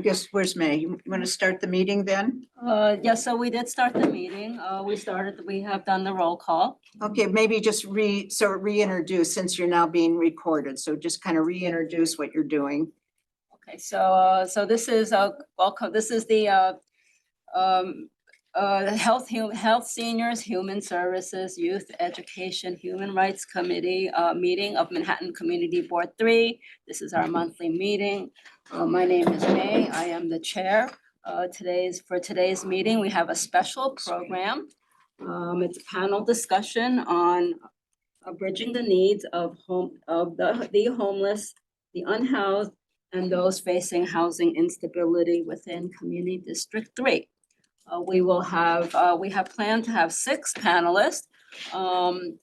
guess, where's May? You want to start the meeting then? Yes, so we did start the meeting. We have done the roll call. Okay, maybe just reintroduce since you're now being recorded. So just kind of reintroduce what you're doing. Okay, so this is welcome. This is the Health Seniors, Human Services, Youth Education, Human Rights Committee meeting of Manhattan Community Board 3. This is our monthly meeting. My name is May. I am the chair. For today's meeting, we have a special program. It's a panel discussion on bridging the needs of the homeless, the unhoused, and those facing housing instability within Community District 3. We have planned to have 6 panelists.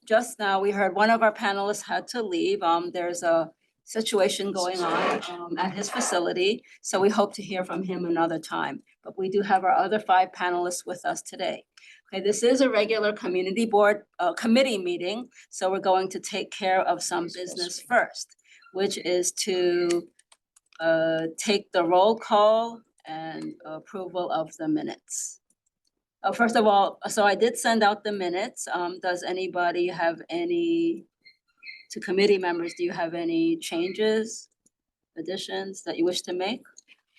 Just now, we heard one of our panelists had to leave. There's a situation going on at his facility, so we hope to hear from him another time. But we do have our other 5 panelists with us today. Okay, this is a regular community board committee meeting, so we're going to take care of some business first, which is to take the roll call and approval of the minutes. First of all, so I did send out the minutes. Does anybody have to committee members, do you have any changes, additions that you wish to make?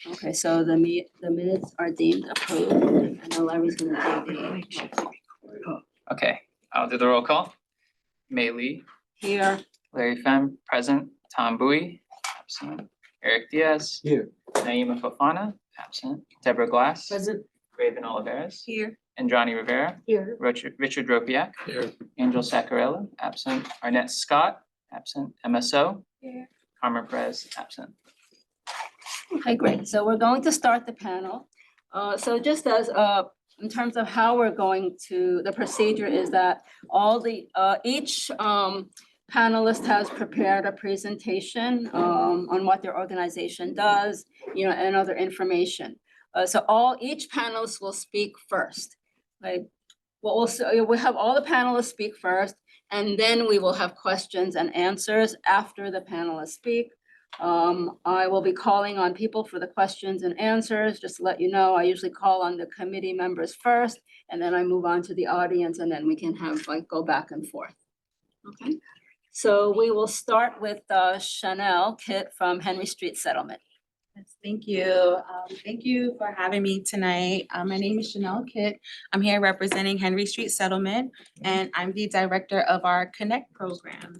Okay, so the minutes are deemed approved, and now Larry's gonna do the. Okay, I'll do the roll call. Mei Lee, Here, Larry Pham, present. Tom Bowie, absent. Eric Diaz. Here. Naima Fofana, absent. Deborah Glass. present. Raven Oliveras. Here. Andrani Rivera. Here. Richard Ropiak. Here. Angel Sacarella, absent. Arnett Scott, absent. MSO. Here. Carmen Perez, absent. Okay, great. So we're going to start the panel. So just as, in terms of how we're going to, the procedure is that each panelist has prepared a presentation on what their organization does, and other information. So each panelist will speak first. Like, we'll have all the panelists speak first, and then we will have questions and answers after the panelists speak. I will be calling on people for the questions and answers. Just to let you know, I usually call on the committee members first, and then I move on to the audience, and then we can go back and forth. Okay, so we will start with Chanel Kitt from Henry Street Settlement. Yes, thank you. Thank you for having me tonight. My name is Chanel Kitt. I'm here representing Henry Street Settlement, and I'm the director of our Connect program.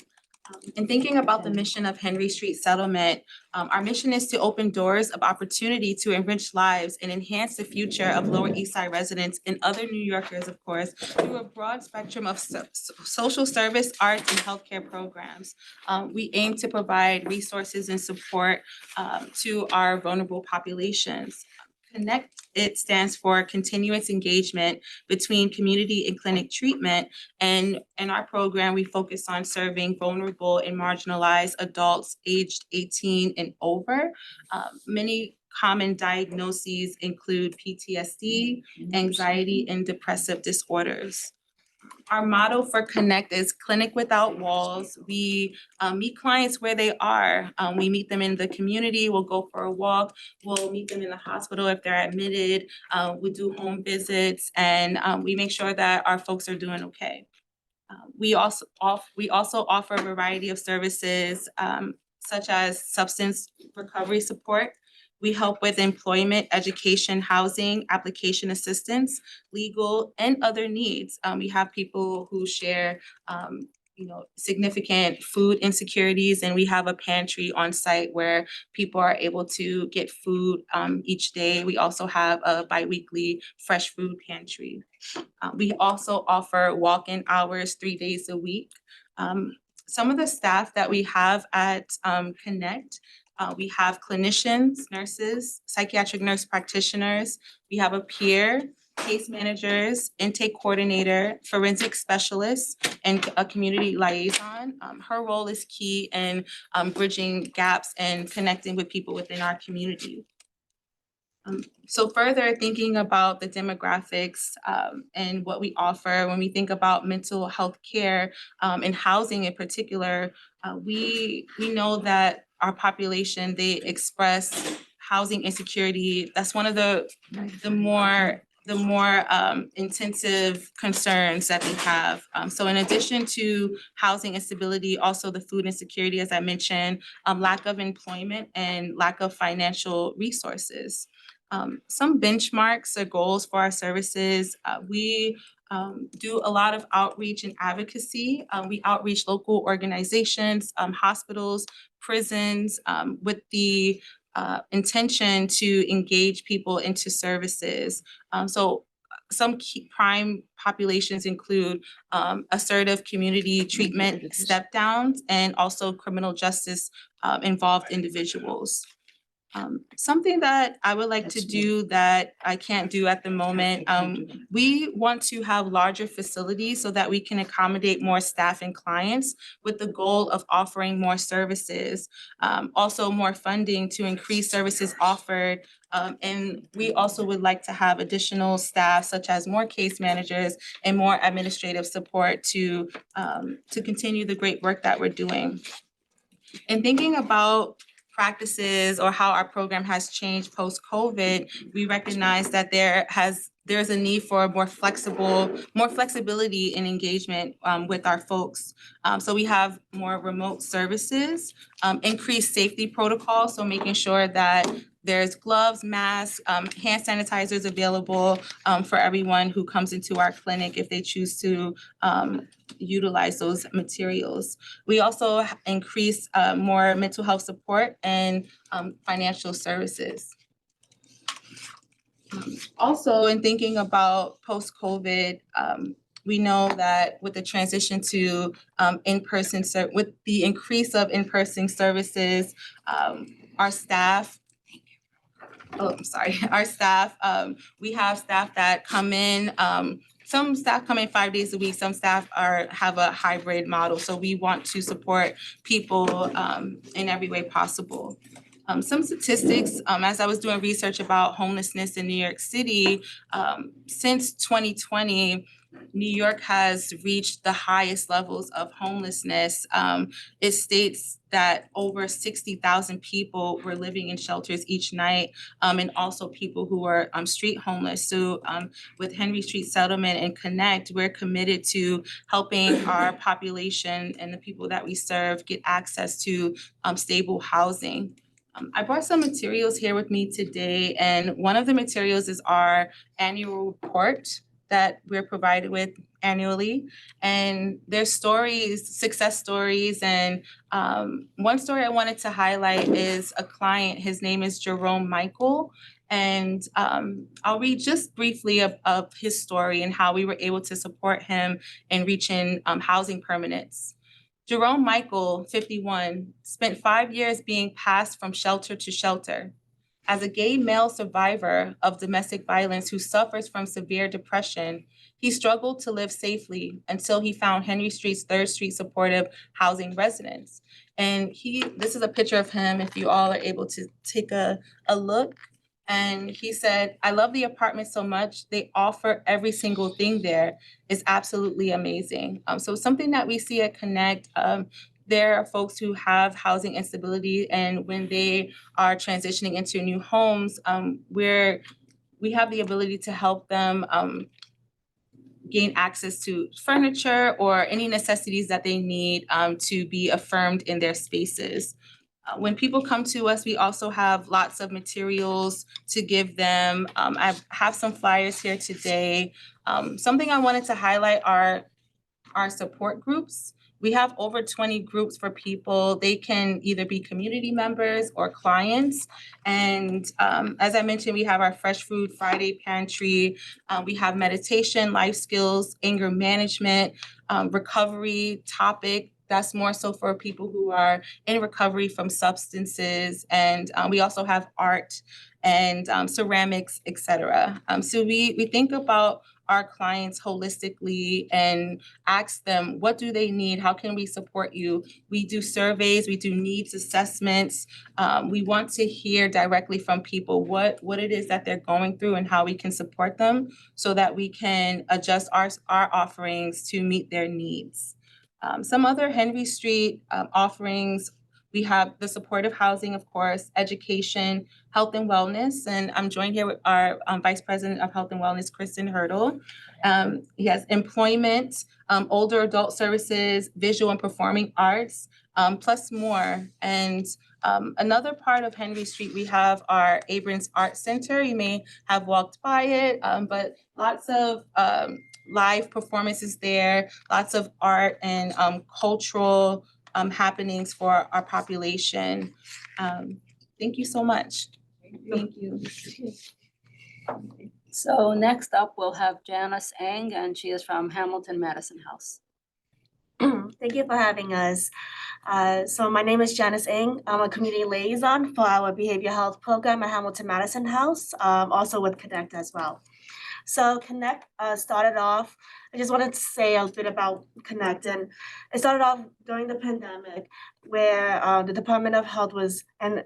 In thinking about the mission of Henry Street Settlement, our mission is to open doors of opportunity to enrich lives and enhance the future of Lower East Side residents and other New Yorkers, of course, through a broad spectrum of social service, arts, and healthcare programs. We aim to provide resources and support to our vulnerable populations. Connect, it stands for continuous engagement between community and clinic treatment. And in our program, we focus on serving vulnerable and marginalized adults aged 18 and over. Many common diagnoses include PTSD, anxiety, and depressive disorders. Our motto for Connect is Clinic Without Walls. We meet clients where they are. We meet them in the community, we'll go for a walk, we'll meet them in the hospital if they're admitted, we do home visits, and we make sure that our folks are doing okay. We also offer a variety of services such as substance recovery support. We help with employment, education, housing, application assistance, legal, and other needs. We have people who share, significant food insecurities, and we have a pantry on site where people are able to get food each day. We also have a biweekly fresh food pantry. We also offer walk-in hours 3 days a week. Some of the staff that we have at Connect, we have clinicians, nurses, psychiatric nurse practitioners. We have a peer, case managers, intake coordinator, forensic specialists, and a community liaison. Her role is key in bridging gaps and connecting with people within our community. So further thinking about the demographics and what we offer when we think about mental health care and housing in particular, we know that our population, they express housing insecurity, that's one of the more intensive concerns that they have. So in addition to housing instability, also the food insecurity, as I mentioned, lack of employment and lack of financial resources. Some benchmarks or goals for our services, we do a lot of outreach and advocacy. We outreach local organizations, hospitals, prisons, with the intention to engage people into services. So some key prime populations include assertive community treatment step downs and also criminal justice involved individuals. Something that I would like to do that I can't do at the moment, we want to have larger facilities so that we can accommodate more staff and clients with the goal of offering more services. Also more funding to increase services offered. And we also would like to have additional staff such as more case managers and more administrative support to continue the great work that we're doing. In thinking about practices or how our program has changed post-COVID, we recognize that there's a need for more flexibility in engagement with our folks. So we have more remote services, increased safety protocols, so making sure that there's gloves, masks, hand sanitizers available for everyone who comes into our clinic if they choose to utilize those materials. We also increase more mental health support and financial services. Also, in thinking about post-COVID, we know that with the transition to with the increase of in-person services, our staff, we have staff that come in, some staff come in 5 days a week, some staff have a hybrid model. So we want to support people in every way possible. Some statistics, as I was doing research about homelessness in New York City, since 2020, New York has reached the highest levels of homelessness. It states that over 60,000 people were living in shelters each night, and also people who are street homeless. So with Henry Street Settlement and Connect, we're committed to helping our population and the people that we serve get access to stable housing. I brought some materials here with me today, and one of the materials is our annual report that we're provided with annually. And there's stories, success stories, and one story I wanted to highlight is a client, his name is Jerome Michael. And I'll read just briefly of his story and how we were able to support him in reaching housing permanence. Jerome Michael, 51, spent 5 years being passed from shelter to shelter. As a gay male survivor of domestic violence who suffers from severe depression, he struggled to live safely until he found Henry Street's 3rd Street Supportive Housing Residence. And this is a picture of him if you all are able to take a look. And he said, "I love the apartment so much. They offer every single thing there. It's absolutely amazing." So something that we see at Connect, there are folks who have housing instability, and when they are transitioning into new homes, we have the ability to help them gain access to furniture or any necessities that they need to be affirmed in their spaces. When people come to us, we also have lots of materials to give them. I have some flyers here today. Something I wanted to highlight are our support groups. We have over 20 groups for people. They can either be community members or clients. And as I mentioned, we have our Fresh Food Friday Pantry. We have meditation, life skills, anger management, recovery topic. That's more so for people who are in recovery from substances. And we also have art and ceramics, et cetera. So we think about our clients holistically and ask them, what do they need? How can we support you? We do surveys, we do needs assessments. We want to hear directly from people what it is that they're going through and how we can support them so that we can adjust our offerings to meet their needs. Some other Henry Street offerings, We have the supportive housing, of course, education, health and wellness, and I'm joined here with our Vice President of Health and Wellness, Kristen Hurdle. He has employment, older adult services, visual and performing arts, plus more. And another part of Henry Street, we have our Abrams Art Center. You may have walked by it, but lots of live performances there, lots of art and cultural happenings for our population. Thank you so much. Thank you. So next up, we'll have Janice Eng, and she is from Hamilton Madison House. Thank you for having us. So my name is Janice Eng. I'm a community liaison for our behavioral health program at Hamilton Madison House, also with Connect as well. So Connect started off, I just wanted to say a bit about Connect, and it started off during the pandemic where the Department of Health was and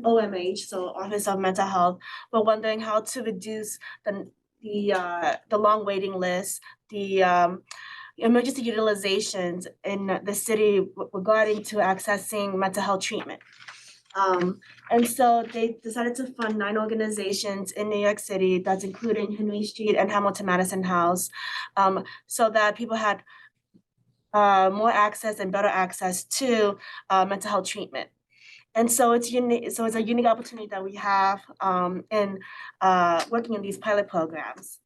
OMH, so Office of Mental Health, were wondering how to reduce the long waiting list, the emergency utilizations in the city regarding to accessing mental health treatment. And so they decided to fund 9 organizations in New York City, that's including Henry Street and Hamilton Madison House, so that people had more access and better access to mental health treatment. And so it's unique. So it's a unique opportunity that we have in working in these pilot programs.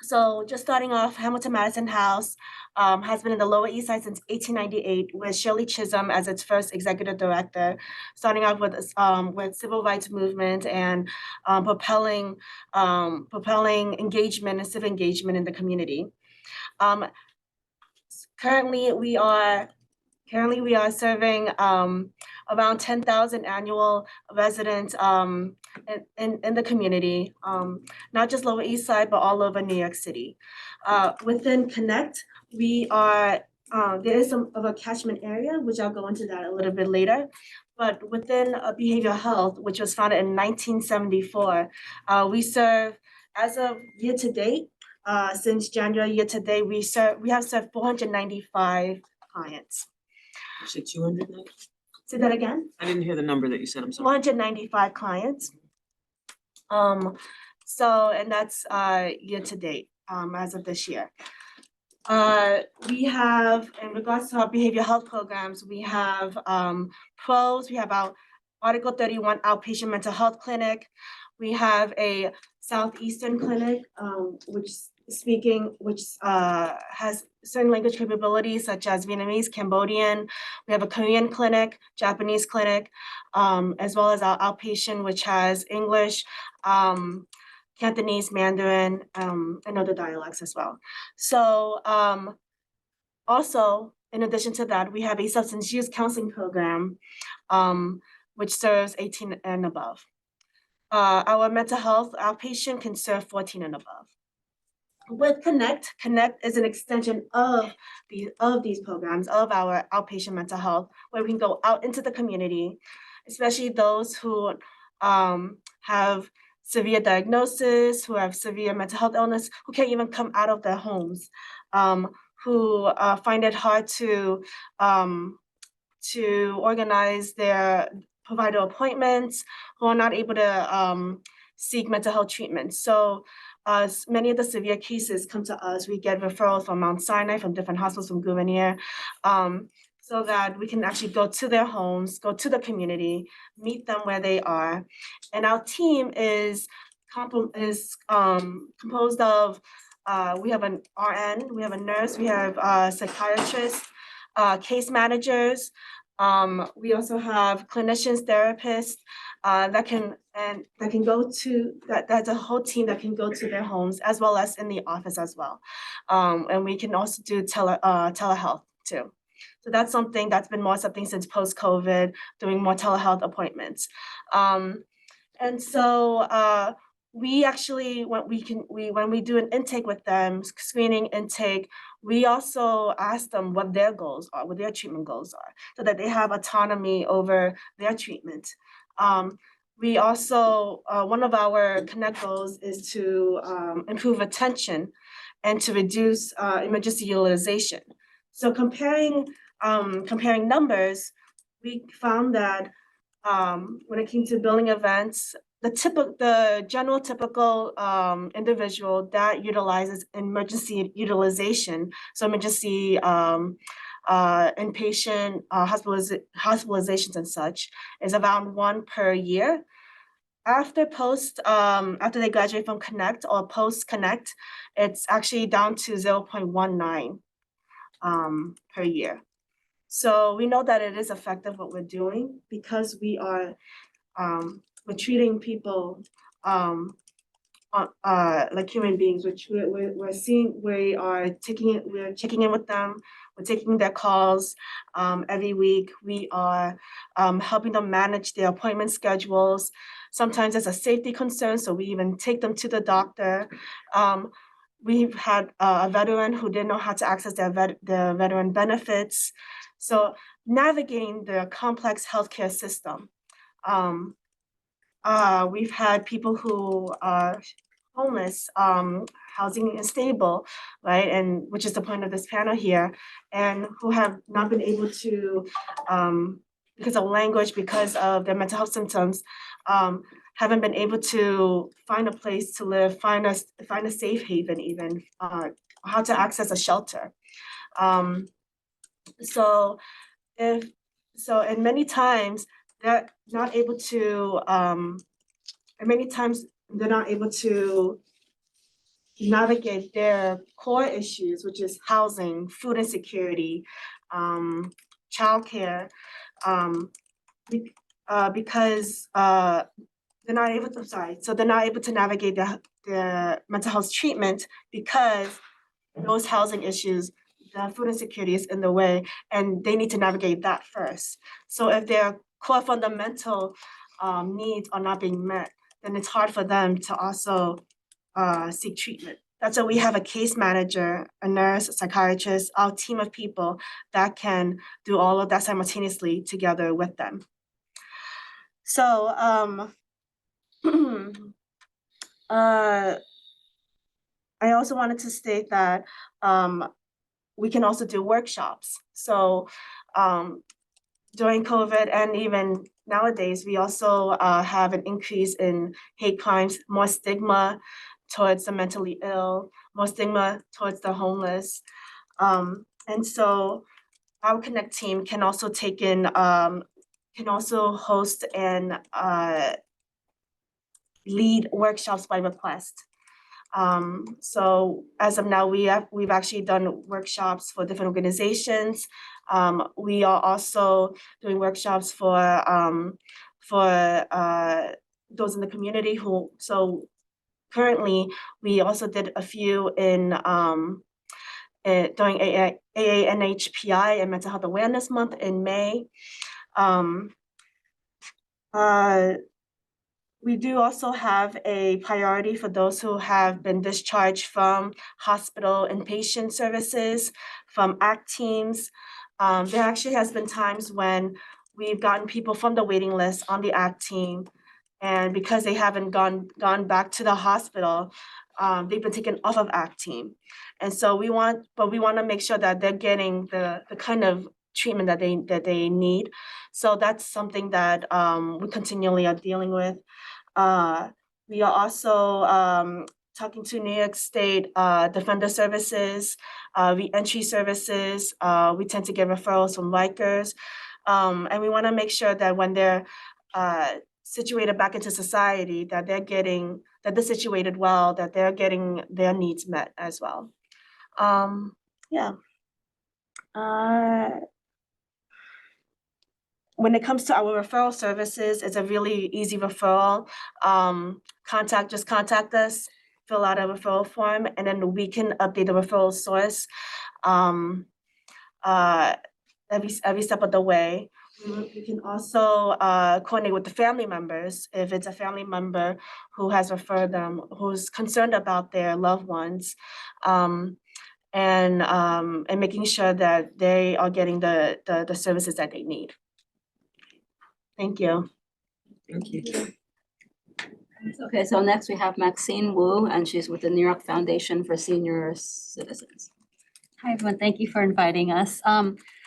So just starting off, Hamilton Madison House has been in the Lower East Side since 1898 with Shirley Chisholm as its first executive director, starting off with civil rights movement and propelling engagement and civic engagement in the community. Currently, we are serving around 10,000 annual residents in the community, not just Lower East Side, but all over New York City. Within Connect, we are, there is some of a catchment area, which I'll go into that a little bit later. But within behavioral health, which was founded in 1974, we serve, as of year to date, since January year to date, we have served 495 clients. You said 200 now? Say that again? I didn't hear the number that you said, I'm sorry. 495 clients. So, and that's year to date, as of this year. We have, in regards to our behavioral health programs, we have PROS, we have our Article 31 outpatient mental health clinic. We have a Southeastern clinic, which has certain language capabilities such as Vietnamese, Cambodian. We have a Korean clinic, Japanese clinic, as well as our outpatient, which has English, Cantonese, Mandarin, and other dialects as well. So also, in addition to that, we have a substance use counseling program, which serves 18 and above. Our mental health outpatient can serve 14 and above. With Connect is an extension of these programs, of our outpatient mental health, where we can go out into the community, especially those who have severe diagnosis, who have severe mental health illness, who can't even come out of their homes, who find it hard to organize their provider appointments, who are not able to seek mental health treatment. So many of the severe cases come to us. We get referrals from Mount Sinai, from different hospitals, from Gouverneur, so that we can actually go to their homes, go to the community, meet them where they are. And our team is composed of, we have an RN, we have a nurse, we have psychiatrists, case managers. We also have clinicians, therapists that can go to, that's a whole team that can go to their homes as well as in the office as well. And we can also do telehealth too. So that's something that's been more something since post-COVID, doing more telehealth appointments. And so we actually, when we do an intake with them, screening intake, we also ask them what their goals are, what their treatment goals are, so that they have autonomy over their treatment. We also, one of our Connect goals is to improve attention and to reduce emergency utilization. So comparing comparing numbers, we found that when it came to billing events, the general typical individual that utilizes emergency utilization, so emergency inpatient hospitalizations and such, is around 1 per year. After they graduate from Connect or post Connect, it's actually down to 0.19 per year. So we know that it is effective what we're doing because we're treating people like human beings, which we're checking in with them, we're taking their calls every week. We are helping them manage their appointment schedules. Sometimes it's a safety concern, so we even take them to the doctor. We've had a veteran who didn't know how to access their veteran benefits. So navigating the complex healthcare system. We've had people who are homeless, housing unstable, right? And which is the point of this panel here, and who have not been able to, because of language, because of their mental health symptoms, haven't been able to find a place to live, find a safe haven even, how to access a shelter. And many times they're not able to, navigate their core issues, which is housing, food insecurity, childcare, because they're not able to, they're not able to navigate their mental health treatment because those housing issues, the food insecurity is in the way, and they need to navigate that first. So if their core fundamental needs are not being met, then it's hard for them to also seek treatment. That's why we have a case manager, a nurse, a psychiatrist, our team of people that can do all of that simultaneously together with them. So I also wanted to state that we can also do workshops. So during COVID and even nowadays, we also have an increase in hate crimes, more stigma towards the mentally ill, more stigma towards the homeless. And so our Connect team can also take in, can also host and lead workshops by request. So as of now, we've actually done workshops for different organizations. We are also doing workshops for those in the community so currently we also did a few during AANHPI and Mental Health Awareness Month in May. We do also have a priority for those who have been discharged from hospital inpatient services, from ACT teams. There actually has been times when we've gotten people from the waiting list on the ACT team, and because they haven't gone back to the hospital, they've been taken off of ACT team. And so we want to make sure that they're getting the kind of treatment that they need. So that's something that we continually are dealing with. We are also talking to New York State Defender Services, re-entry services. We tend to get referrals from Rikers. And we want to make sure that when they're situated back into society, that they're situated well, that they're getting their needs met as well. Yeah. When it comes to our referral services, it's a really easy referral. Just contact us, fill out a referral form, and then we can update the referral source every step of the way. We can also coordinate with the family members if it's a family member who has referred them, who's concerned about their loved ones, and making sure that they are getting the services that they need. Thank you. Thank you. Okay, so next we have Maxine Wu, and she's with the New York Foundation for Senior Citizens. Hi, everyone. Thank you for inviting us.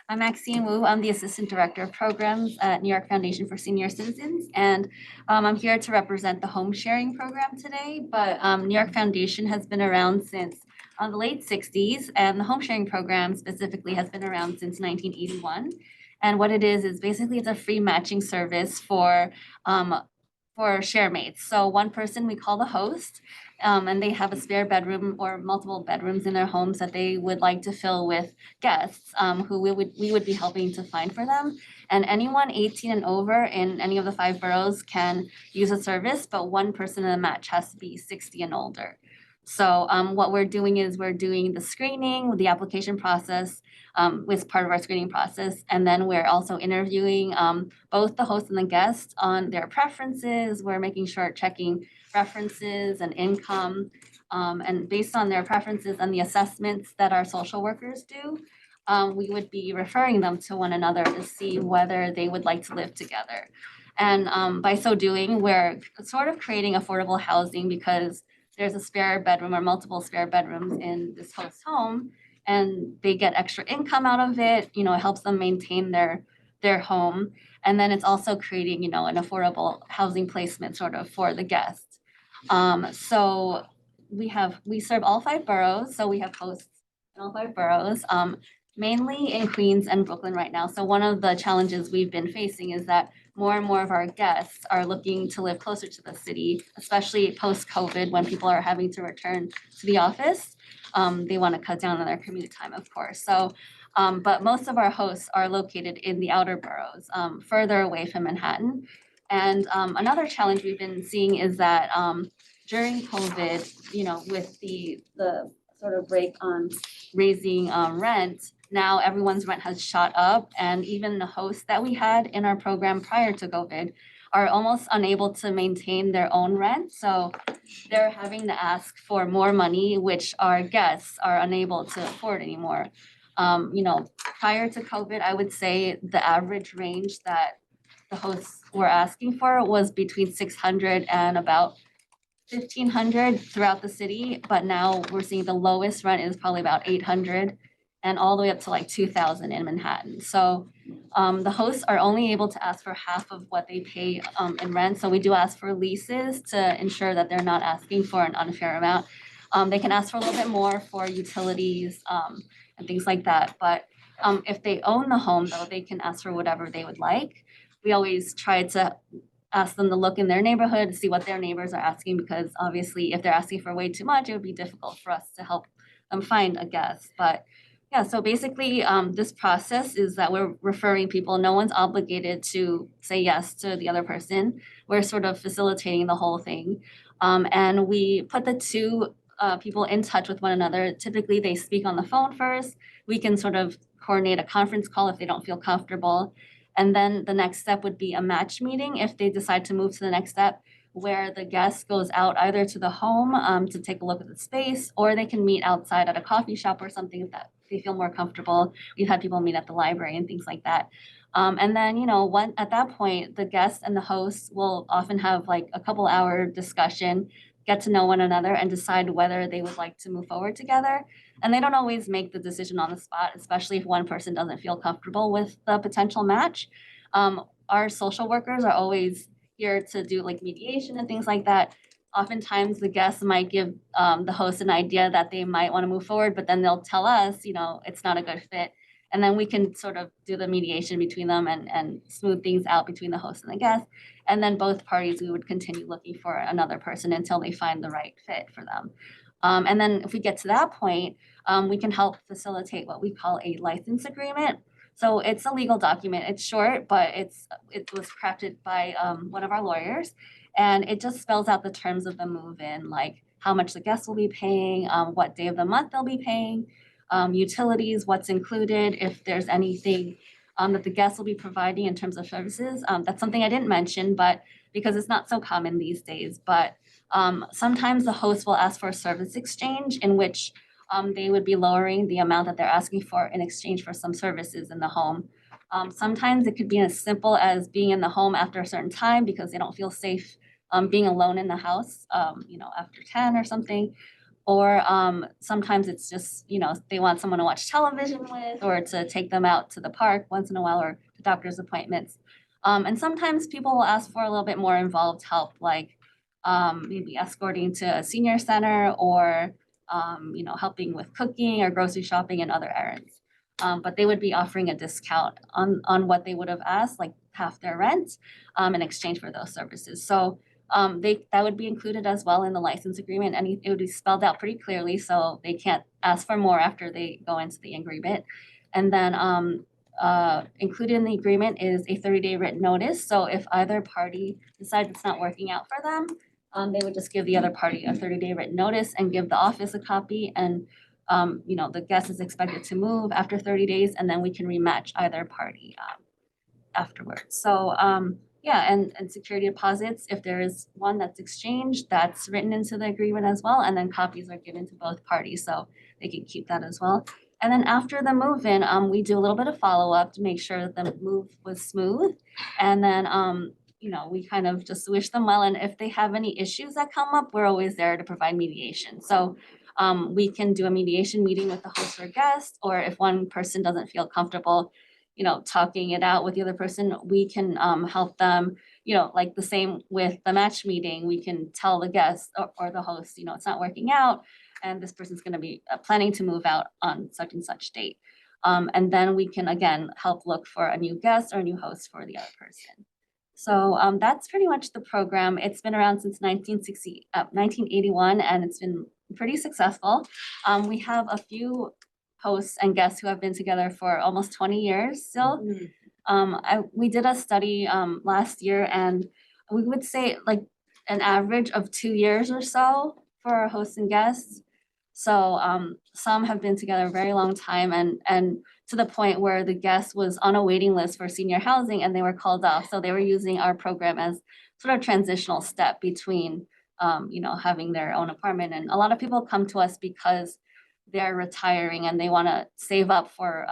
I'm Maxine Wu. I'm the Assistant Director of Programs at New York Foundation for Senior Citizens. And I'm here to represent the home sharing program today. But New York Foundation has been around since the late 60s. And the home sharing program specifically has been around since 1981. And what it is basically it's a free matching service for share mates. So one person we call the host, and they have a spare bedroom or multiple bedrooms in their homes that they would like to fill with guests who we would be helping to find for them. And anyone 18 and over in any of the 5 boroughs can use the service, but one person in the match has to be 60 and older. So what we're doing is we're doing the screening, the application process was part of our screening process. And then we're also interviewing both the host and the guest on their preferences. We're making sure checking references and income. And based on their preferences and the assessments that our social workers do, we would be referring them to one another to see whether they would like to live together. And by so doing, we're sort of creating affordable housing because there's a spare bedroom or multiple spare bedrooms in this host home, and they get extra income out of it. You know, it helps them maintain their home. And then it's also creating, you know, an affordable housing placement sort of for the guests. So we serve all 5 boroughs, so we have hosts in all 5 boroughs, mainly in Queens and Brooklyn right now. So one of the challenges we've been facing is that more and more of our guests are looking to live closer to the city, especially post-COVID when people are having to return to the office. They want to cut down on their commute time, of course. So, but most of our hosts are located in the outer boroughs, further away from Manhattan. And another challenge we've been seeing is that during COVID, you know, with the sort of break on raising rent, now everyone's rent has shot up, and even the hosts that we had in our program prior to COVID are almost unable to maintain their own rent. So they're having to ask for more money, which our guests are unable to afford anymore. You know, prior to COVID, I would say the average range that the hosts were asking for was between 600 and about 1,500 throughout the city, but now we're seeing the lowest rent is probably about 800 and all the way up to like 2,000 in Manhattan. So the hosts are only able to ask for half of what they pay in rent. So we do ask for leases to ensure that they're not asking for an unfair amount. They can ask for a little bit more for utilities and things like that. But if they own the home, though, they can ask for whatever they would like. We always try to ask them to look in their neighborhood to see what their neighbors are asking, because obviously if they're asking for way too much, it would be difficult for us to help them find a guest. But yeah, so basically this process is that we're referring people. No one's obligated to say yes to the other person. We're sort of facilitating the whole thing. And we put the 2 people in touch with one another. Typically they speak on the phone first. We can sort of coordinate a conference call if they don't feel comfortable. And then the next step would be a match meeting if they decide to move to the next step, where the guest goes out either to the home to take a look at the space, or they can meet outside at a coffee shop or something if that they feel more comfortable. We've had people meet at the library and things like that. And then, you know, at that point, the guest and the host will often have like a couple hour discussion, get to know one another and decide whether they would like to move forward together. And they don't always make the decision on the spot, especially if one person doesn't feel comfortable with the potential match. Our social workers are always here to do like mediation and things like that. Oftentimes the guests might give the host an idea that they might want to move forward, but then they'll tell us, you know, it's not a good fit. And then we can sort of do the mediation between them and smooth things out between the host and the guest. And then both parties, we would continue looking for another person until they find the right fit for them. And then if we get to that point, we can help facilitate what we call a license agreement. So it's a legal document. It's short, but it was crafted by one of our lawyers. And it just spells out the terms of the move-in, like how much the guests will be paying, what day of the month they'll be paying, utilities, what's included, if there's anything that the guests will be providing in terms of services. That's something I didn't mention, but because it's not so common these days. But sometimes the host will ask for a service exchange in which they would be lowering the amount that they're asking for in exchange for some services in the home. Sometimes it could be as simple as being in the home after a certain time because they don't feel safe being alone in the house, you know, after 10 or something. Or sometimes it's just, you know, they want someone to watch television with or to take them out to the park once in a while or to doctor's appointments. And sometimes people will ask for a little bit more involved help, like maybe escorting to a senior center or you know, helping with cooking or grocery shopping and other errands. But they would be offering a discount on what they would have asked, like half their rent, in exchange for those services. So that would be included as well in the license agreement, and it would be spelled out pretty clearly, so they can't ask for more after they go into the agreement. And then included in the agreement is a 30-day written notice. So if either party decides it's not working out for them, they would just give the other party a 30-day written notice and give the office a copy. And you know, the guest is expected to move after 30 days, and then we can rematch either party afterwards. So yeah, and security deposits, if there is one that's exchanged, that's written into the agreement as well, and then copies are given to both parties, so they can keep that as well. And then after the move-in, we do a little bit of follow-up to make sure that the move was smooth. And then you know, we kind of just wish them well, and if they have any issues that come up, we're always there to provide mediation. So we can do a mediation meeting with the host or guest, or if one person doesn't feel comfortable, you know, talking it out with the other person, we can help them, you know, like the same with the match meeting, we can tell the guest or the host, you know, it's not working out and this person's gonna be planning to move out on such and such date. And then we can again help look for a new guest or a new host for the other person. So that's pretty much the program. It's been around since 1981, and it's been pretty successful. We have a few hosts and guests who have been together for almost 20 years still. We did a study last year, and we would say like an average of 2 years or so for our hosts and guests. So some have been together a very long time, and to the point where the guest was on a waiting list for senior housing and they were called off. So they were using our program as sort of transitional step between you know, having their own apartment. And a lot of people come to us because they're retiring and they want to save up for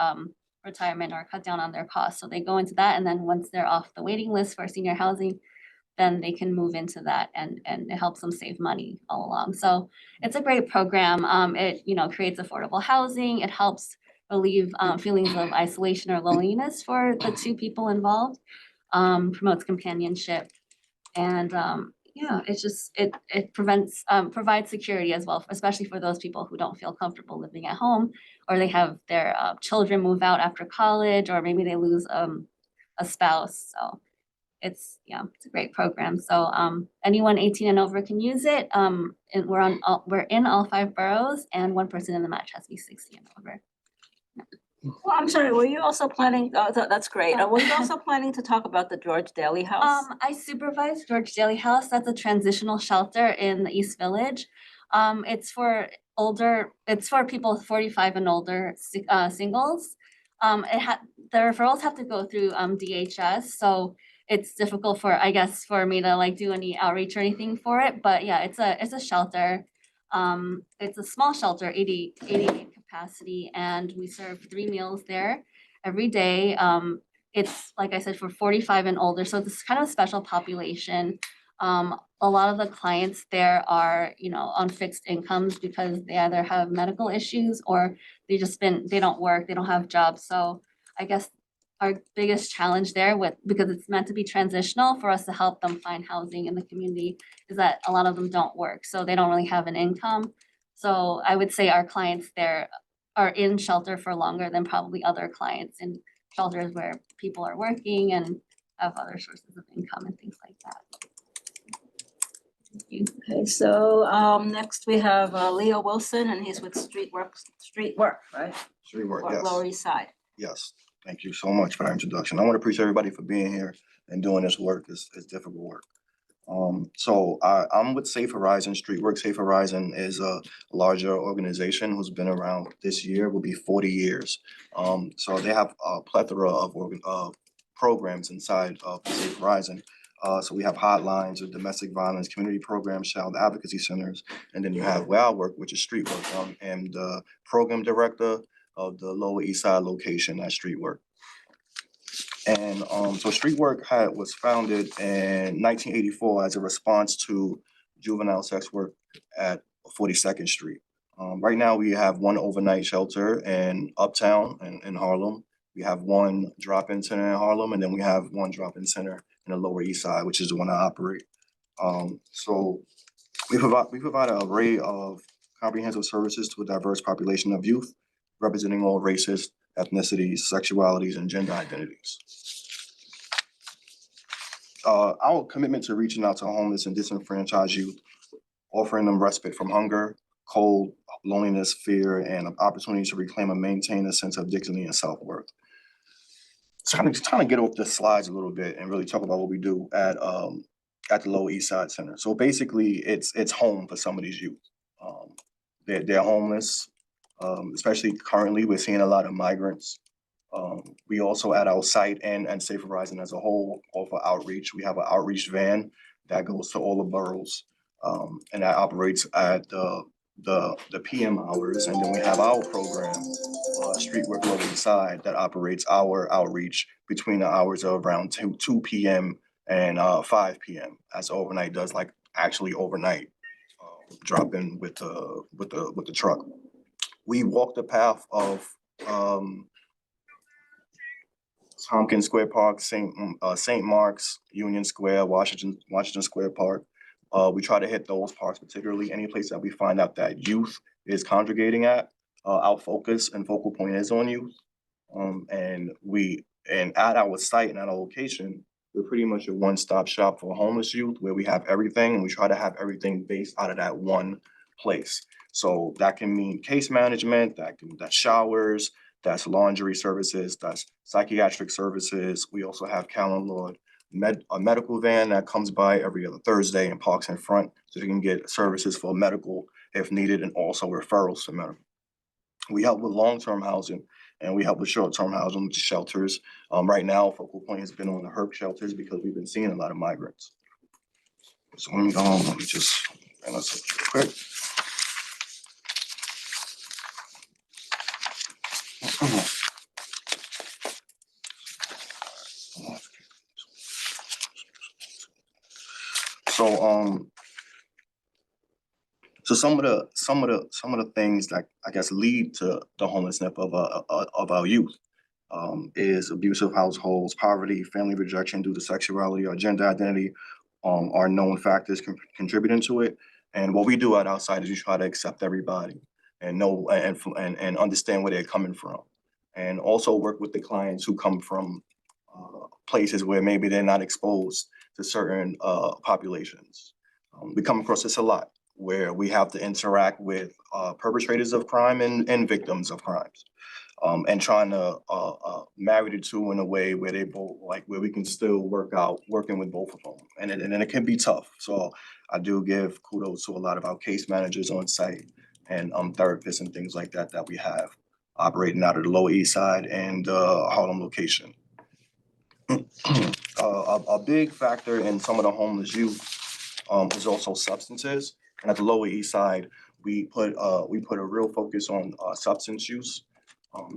retirement or cut down on their costs. So they go into that, and then once they're off the waiting list for senior housing, then they can move into that, and it helps them save money all along. So it's a great program. It, you know, creates affordable housing. It helps relieve feelings of isolation or loneliness for the two people involved, promotes companionship, and yeah, it's just, it provides security as well, especially for those people who don't feel comfortable living at home, or they have their children move out after college, or maybe they lose a spouse. So it's, yeah, it's a great program. So anyone 18 and over can use it. And we're in all 5 boroughs, and one person in the match has to be 60 and over. Well, I'm sorry, were you also planning, that's great. Were you also planning to talk about the George Daly House? I supervise George Daly House. That's a transitional shelter in the East Village. It's for people 45 and older, singles. The referrals have to go through DHS, so it's difficult for, I guess, for me to like do any outreach or anything for it. But yeah, it's a shelter. It's a small shelter, 80 capacity, and we serve 3 meals there every day. It's, like I said, for 45 and older, so it's kind of a special population. A lot of the clients there are, you know, on fixed incomes because they either have medical issues or they don't work, they don't have jobs. So I guess our biggest challenge there because it's meant to be transitional for us to help them find housing in the community, is that a lot of them don't work, so they don't really have an income. So I would say our clients there are in shelter for longer than probably other clients in shelters where people are working and have other sources of income and things like that. Okay, so next we have Leo Wilson, and he's with Street Work, right? Street work, Or yes, Lower East Side. yes. Thank you so much for that introduction. I want to appreciate everybody for being here and doing this work. It's difficult work. So I'm with Safe Horizon Street Work. Safe Horizon is a larger organization who's been around. This year will be 40 years. So they have a plethora of programs inside of Safe Horizon. So we have hotlines of domestic violence, community programs, child advocacy centers, and then you have where I work, which is Street Work. I'm the program director of the Lower East Side location at Street Work. And so Street Work was founded in 1984 as a response to juvenile sex work at 42nd Street. Right now, we have one overnight shelter in Uptown in Harlem. We have one drop-in center in Harlem, and then we have one drop-in center in the Lower East Side, which is the one I operate. So we provide an array of comprehensive services to a diverse population of youth, representing all races, ethnicities, sexualities, and gender identities. Our commitment to reaching out to homeless and disenfranchised youth, offering them respite from hunger, cold, loneliness, fear, and opportunities to reclaim and maintain a sense of dignity and self-worth. So I'm just trying to get off the slides a little bit and really talk about what we do at the Lower East Side Center. So basically, it's home for some of these youth. They're homeless, especially currently, we're seeing a lot of migrants. We also at our site and Safe Horizon as a whole offer outreach. We have an outreach van that goes to all the boroughs, and that operates at the PM hours. And then we have our program, Street Work Lower East Side, that operates our outreach between the hours of around 2 p.m. and 5 p.m. as overnight does, like actually overnight, drop in with the truck. We walk the path of Tompkins Square Park, St. Mark's, Union Square, Washington Square Park. We try to hit those parks, particularly any place that we find out that youth is congregating at. Our focus and focal point is on youth. And at our site and at our location, we're pretty much a one-stop shop for homeless youth, where we have everything, and we try to have everything based out of that one place. So that can mean case management, that's showers, that's laundry services, that's psychiatric services. We also have Callan Lord a medical van that comes by every other Thursday and parks in front, so you can get services for medical if needed, and also referrals to medical. We help with long-term housing, and we help with short-term housing, which is shelters. Right now, focal point has been on the HERC shelters because we've been seeing a lot of migrants. So let me just bring this up real quick. So some of the things that I guess lead to the homelessness of our youth is abusive households, poverty, family rejection due to sexuality or gender identity are known factors contributing to it. And what we do at our site is we try to accept everybody and know and understand where they're coming from, and also work with the clients who come from places where maybe they're not exposed to certain populations. We come across this a lot, where we have to interact with perpetrators of crime and victims of crimes, and trying to marry the two in a way where they both where we can still working with both of them, and it can be tough. So I do give kudos to a lot of our case managers on site and therapists and things like that we have operating out of the Lower East Side and Harlem location. A big factor in some of the homeless youth is also substances. And at the Lower East Side, we put a real focus on substance use,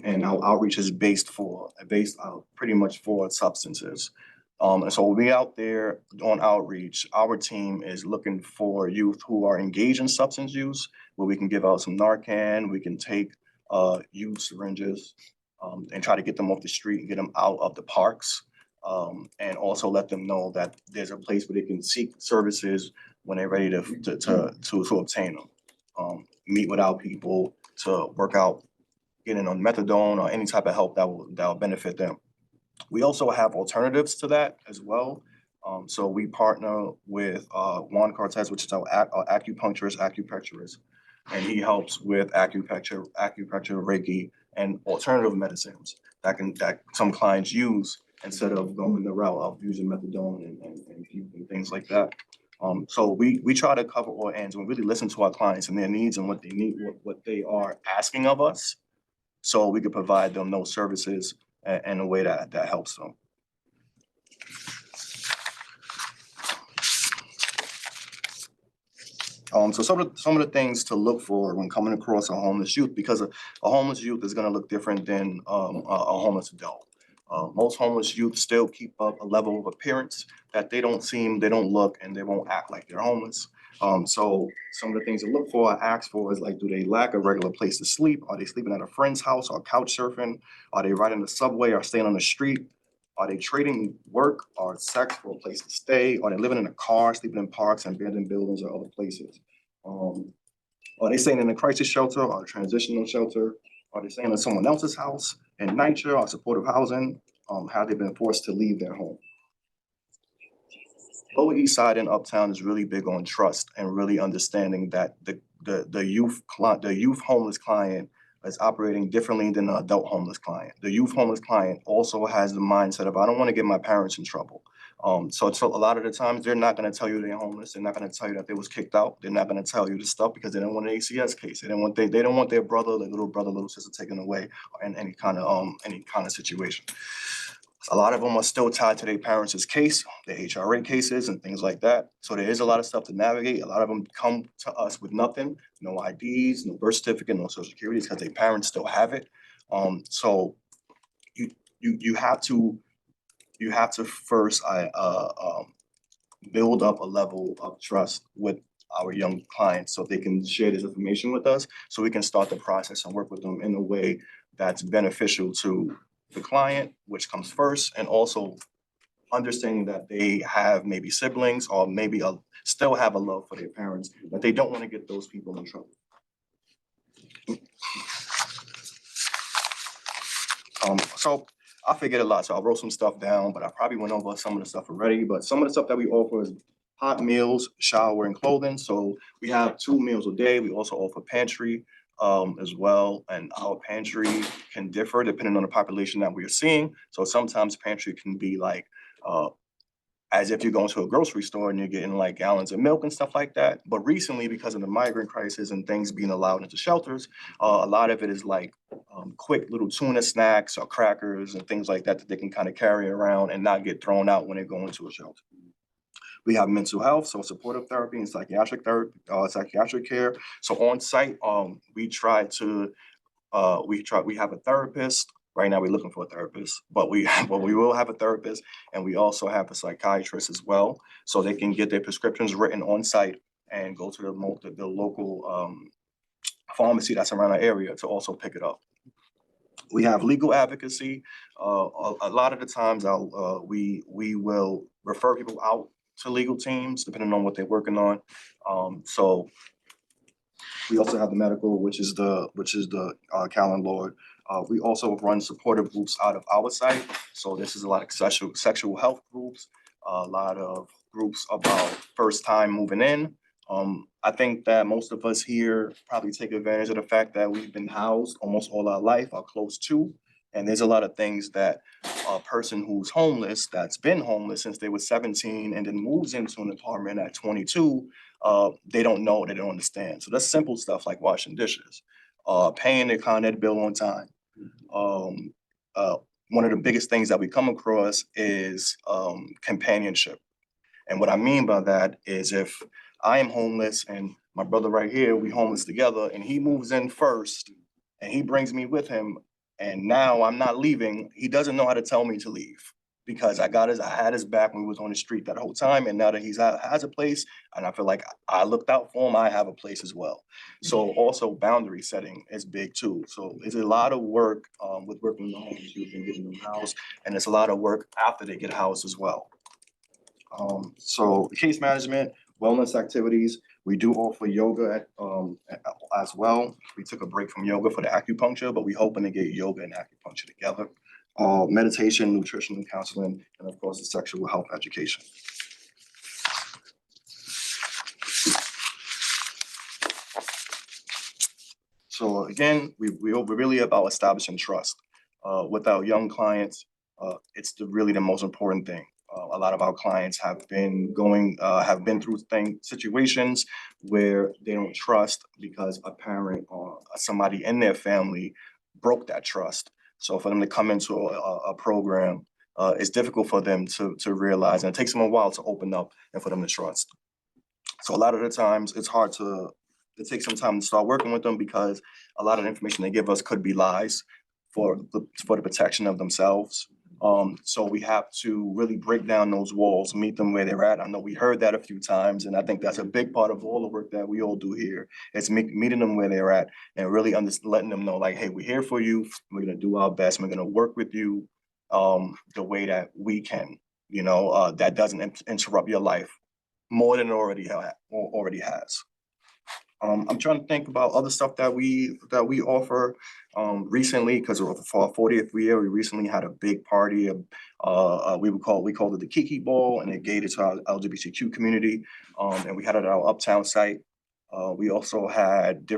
and our outreach is based pretty much for substances. And so we'll be out there on outreach. Our team is looking for youth who are engaged in substance use, where we can give out some Narcan, we can take youth syringes, and try to get them off the street and get them out of the parks, and also let them know that there's a place where they can seek services when they're ready to obtain them. Meet with our people to work out getting on methadone or any type of help that will benefit them. We also have alternatives to that as well. So we partner with Juan Cortez, which is our acupuncturist, and he helps with acupuncture, Reiki, and alternative medicines that some clients use instead of going the route of using methadone and things like that. So we try to cover all ends and really listen to our clients and their needs and what they need, what they are asking of us, so we can provide them those services in a way that helps them. So some of the things to look for when coming across a homeless youth, because a homeless youth is going to look different than a homeless adult. Most homeless youth still keep up a level of appearance that they don't look, and they won't act like they're homeless. So some of the things to look for, I ask for is like, do they lack a regular place to sleep? Are they sleeping at a friend's house or couch surfing? Are they riding the subway or staying on the street? Are they trading work or sex for a place to stay? Are they living in a car, sleeping in parks and abandoned buildings or other places? Are they staying in a crisis shelter or a transitional shelter? Are they staying in someone else's house in NYCHA or supportive housing? Have they been forced to leave their home? Lower East Side and Uptown is really big on trust and really understanding that the youth homeless client is operating differently than the adult homeless client. The youth homeless client also has the mindset of, I don't want to get my parents in trouble. So a lot of the times they're not going to tell you they're homeless. They're not going to tell you that they was kicked out. They're not going to tell you this stuff because they don't want an ACS case. They don't want their brother, their little brother, little sister taken away in any kind of situation. A lot of them are still tied to their parents' case, their HRA cases and things like that. So there is a lot of stuff to navigate. A lot of them come to us with nothing, no IDs, no birth certificate, no social security, because their parents still have it. So you have to first build up a level of trust with our young clients so they can share this information with us, so we can start the process and work with them in a way that's beneficial to the client, which comes first, and also understanding that they have maybe siblings or maybe still have a love for their parents, but they don't want to get those people in trouble. So I figured a lot, so I wrote some stuff down, but I probably went over some of the stuff already. But some of the stuff that we offer is hot meals, shower, and clothing. So we have 2 meals a day. We also offer pantry as well, and our pantry can differ depending on the population that we are seeing. So sometimes pantry can be like as if you're going to a grocery store and you're getting like gallons of milk and stuff like that. But recently, because of the migrant crisis and things being allowed into shelters, a lot of it is like quick little tuna snacks or crackers and things like that that they can kind of carry around and not get thrown out when they go into a shelter. We have mental health, so supportive therapy and psychiatric therapy, psychiatric care. So on site, we have a therapist. Right now, we're looking for a therapist, but we will have a therapist, and we also have a psychiatrist as well, so they can get their prescriptions written on site and go to the local pharmacy that's around our area to also pick it up. We have legal advocacy. A lot of the times, we will refer people out to legal teams depending on what they're working on. So we also have the medical, which is the Callan Lord. We also run supportive groups out of our site. So this is a lot of sexual health groups, a lot of groups about first time moving in. I think that most of us here probably take advantage of the fact that we've been housed almost all our life or close to. And there's a lot of things that a person who's homeless, that's been homeless since they were 17 and then moves into an apartment at 22, they don't know, they don't understand. So that's simple stuff like washing dishes, paying their Con Ed bill on time. One of the biggest things that we come across is companionship. And what I mean by that is if I am homeless and my brother right here, we homeless together, and he moves in first and he brings me with him, and now I'm not leaving, he doesn't know how to tell me to leave because I had his back when he was on the street that whole time. And now that he has a place and I feel like I looked out for him, I have a place as well. So also boundary setting is big too. So it's a lot of work with working with the homeless youth and getting them housed. And it's a lot of work after they get housed as well. So case management, wellness activities, we do offer yoga as well. We took a break from yoga for the acupuncture, but we're hoping to get yoga and acupuncture together. Meditation, nutrition, counseling, and of course, the sexual health education. So again, we're really about establishing trust with our young clients. It's really the most important thing. A lot of our clients have been through situations where they don't trust because a parent or somebody in their family broke that trust. So for them to come into a program, it's difficult for them to realize, and it takes them a while to open up and for them to trust. So a lot of the times it takes some time to start working with them because a lot of the information they give us could be lies for the protection of themselves. So we have to really break down those walls, meet them where they're at. I know we heard that a few times, and I think that's a big part of all the work that we all do here. It's meeting them where they're at and really letting them know like, hey, we're here for you. We're gonna do our best. We're gonna work with you the way that we can, that doesn't interrupt your life more than it already has. I'm trying to think about other stuff that we offer recently, because for our 40th year, we recently had a big party. We called it the Kiki Ball, and it catered to our LGBTQ community. And we had it at our Uptown site. We also had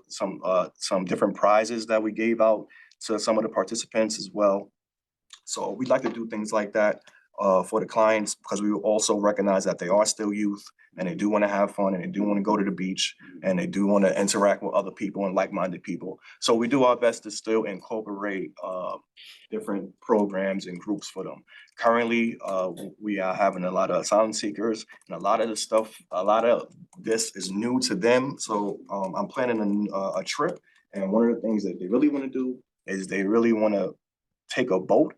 some different prizes that we gave out to some of the participants as well. So we'd like to do things like that for the clients, because we also recognize that they are still youth and they do want to have fun and they do want to go to the beach and they do want to interact with other people and like-minded people. So we do our best to still incorporate different programs and groups for them. Currently, we are having a lot of asylum seekers, and a lot of this is new to them. So I'm planning a trip, and one of the things that they really want to do is they really want to take a boat,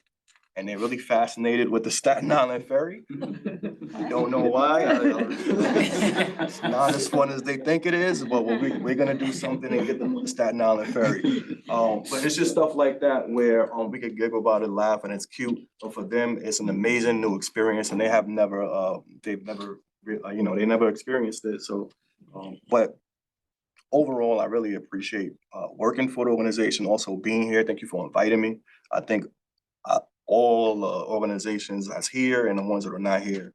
and they're really fascinated with the Staten Island Ferry. I don't know why. It's not as fun as they think it is, but we're gonna do something and get them on the Staten Island Ferry. But it's just stuff like that where we could giggle about it, laugh, and it's cute. But for them, it's an amazing new experience, and they never experienced it. So, but overall, I really appreciate working for the organization, also being here. Thank you for inviting me. I think all the organizations that's here and the ones that are not here,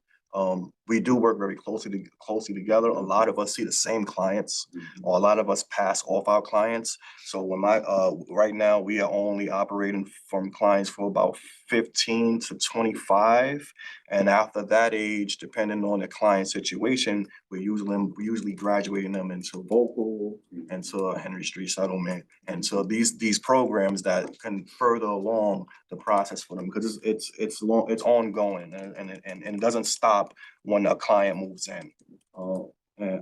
we do work very closely together. A lot of us see the same clients, or a lot of us pass off our clients. So when right now we are only operating from clients for about 15 to 25. And after that age, depending on the client situation, we usually graduating them into vocal, into Henry Street Settlement. And so these programs that can further along the process for them, because it's ongoing and it doesn't stop when a client moves in.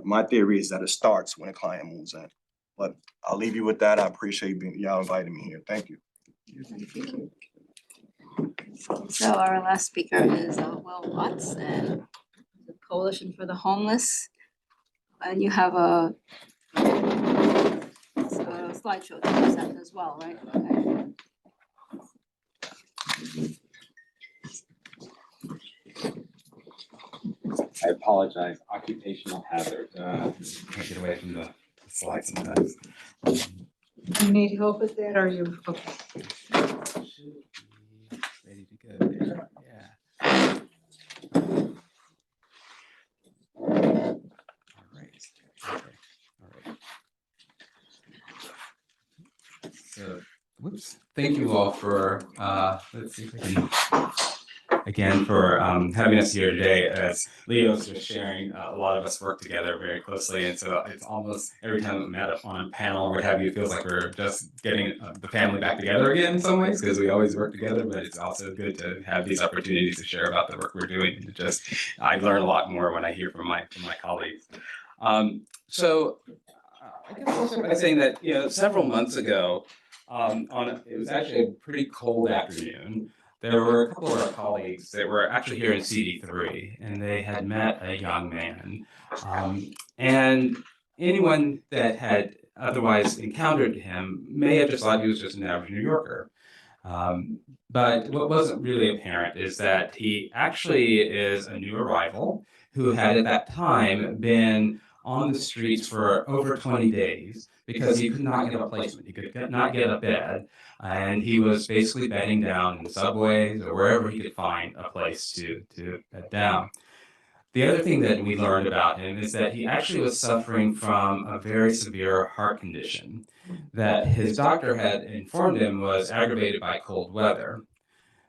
My theory is that it starts when a client moves in. But I'll leave you with that. I appreciate y'all inviting me here. Thank you. So our last speaker is Will Watts, and the Coalition for the Homeless. And you have a slideshow to present as well, right? Okay. I apologize, occupational hazard. Can't get away from the slides sometimes. You need help with that, or you, okay? Ready to go there, yeah. All right, okay, all right. So, whoops, thank you all for, let's see if I can, again, for having us here today. As Leo's just sharing, a lot of us work together very closely, and so it's almost every time we met up on a panel or what have you, it feels like we're just getting the family back together again in some ways, because we always work together. But it's also good to have these opportunities to share about the work we're doing. And I learn a lot more when I hear from my colleagues. So I guess I'll start by saying that several months ago, it was actually a pretty cold afternoon. There were a couple of our colleagues that were actually here in CD3, and they had met a young man. And anyone that had otherwise encountered him may have just thought he was just an average New Yorker. But what wasn't really apparent is that he actually is a new arrival who had at that time been on the streets for over 20 days because he could not get a placement. He could not get a bed. And he was basically bedding down in subways or wherever he could find a place to bed down. The other thing that we learned about him is that he actually was suffering from a very severe heart condition that his doctor had informed him was aggravated by cold weather.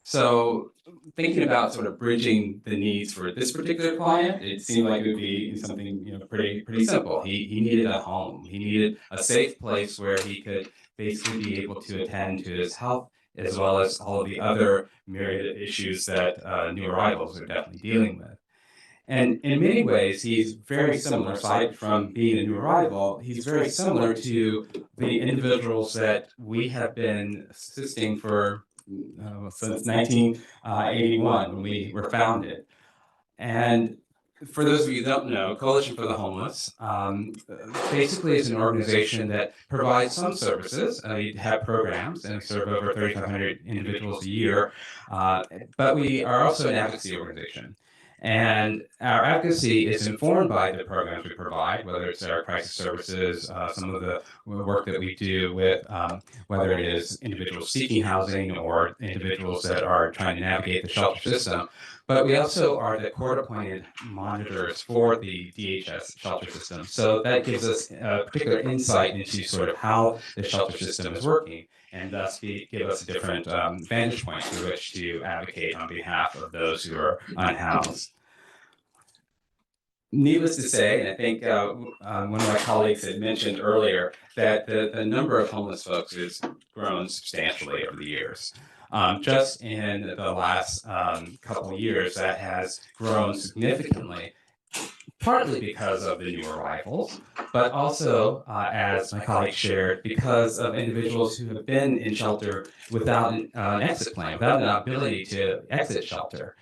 So thinking about sort of bridging the needs for this particular client, it seemed like it would be something pretty simple. He needed a home. He needed a safe place where he could basically be able to attend to his health, as well as all of the other myriad issues that new arrivals are definitely dealing with. And in many ways, he's very similar, aside from being a new arrival, he's very similar to the individuals that we have been assisting for since 1981 when we were founded. And for those of you who don't know, Coalition for the Homeless basically is an organization that provides some services. We have programs and we serve over 3,500 individuals a year, but we are also an advocacy organization. And our advocacy is informed by the programs we provide, whether it's our crisis services, some of the work that we do with whether it is individuals seeking housing or individuals that are trying to navigate the shelter system. But we also are the court-appointed monitors for the DHS shelter system. So that gives us a particular insight into sort of how the shelter system is working, and thus give us a different vantage point through which to advocate on behalf of those who are unhoused. Needless to say, and I think one of my colleagues had mentioned earlier that the number of homeless folks has grown substantially over the years. Just in the last couple of years, that has grown significantly, partly because of the new arrivals, but also, as my colleague shared, because of individuals who have been in shelter without an exit plan, without an ability to exit shelter.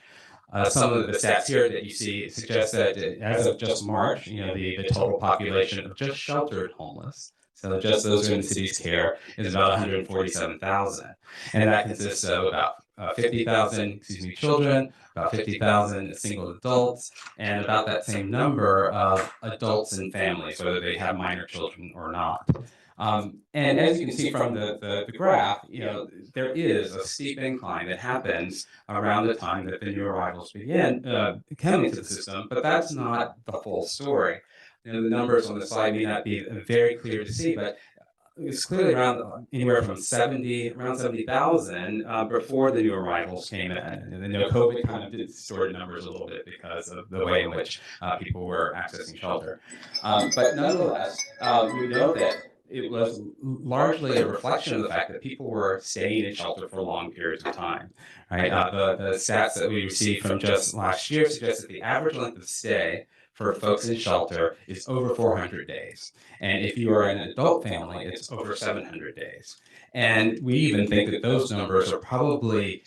Some of the stats here that you see suggest that as of just March, the total population of just sheltered homeless, so just those who are in the city's care, is about 147,000. And that consists of about 50,000, children, about 50,000 single adults, and about that same number of adults and families, whether they have minor children or not. And as you can see from the graph, there is a steep incline that happens around the time that the new arrivals begin coming to the system, but that's not the full story. The numbers on the slide may not be very clear to see, but it's clearly around anywhere from around 70,000 before the new arrivals came in. And then COVID kind of distorted numbers a little bit because of the way in which people were accessing shelter. But nonetheless, we know that it was largely a reflection of the fact that people were staying in shelter for long periods of time. Right? The stats that we received from just last year suggest that the average length of stay for folks in shelter is over 400 days. And if you are an adult family, it's over 700 days. And we even think that those numbers are probably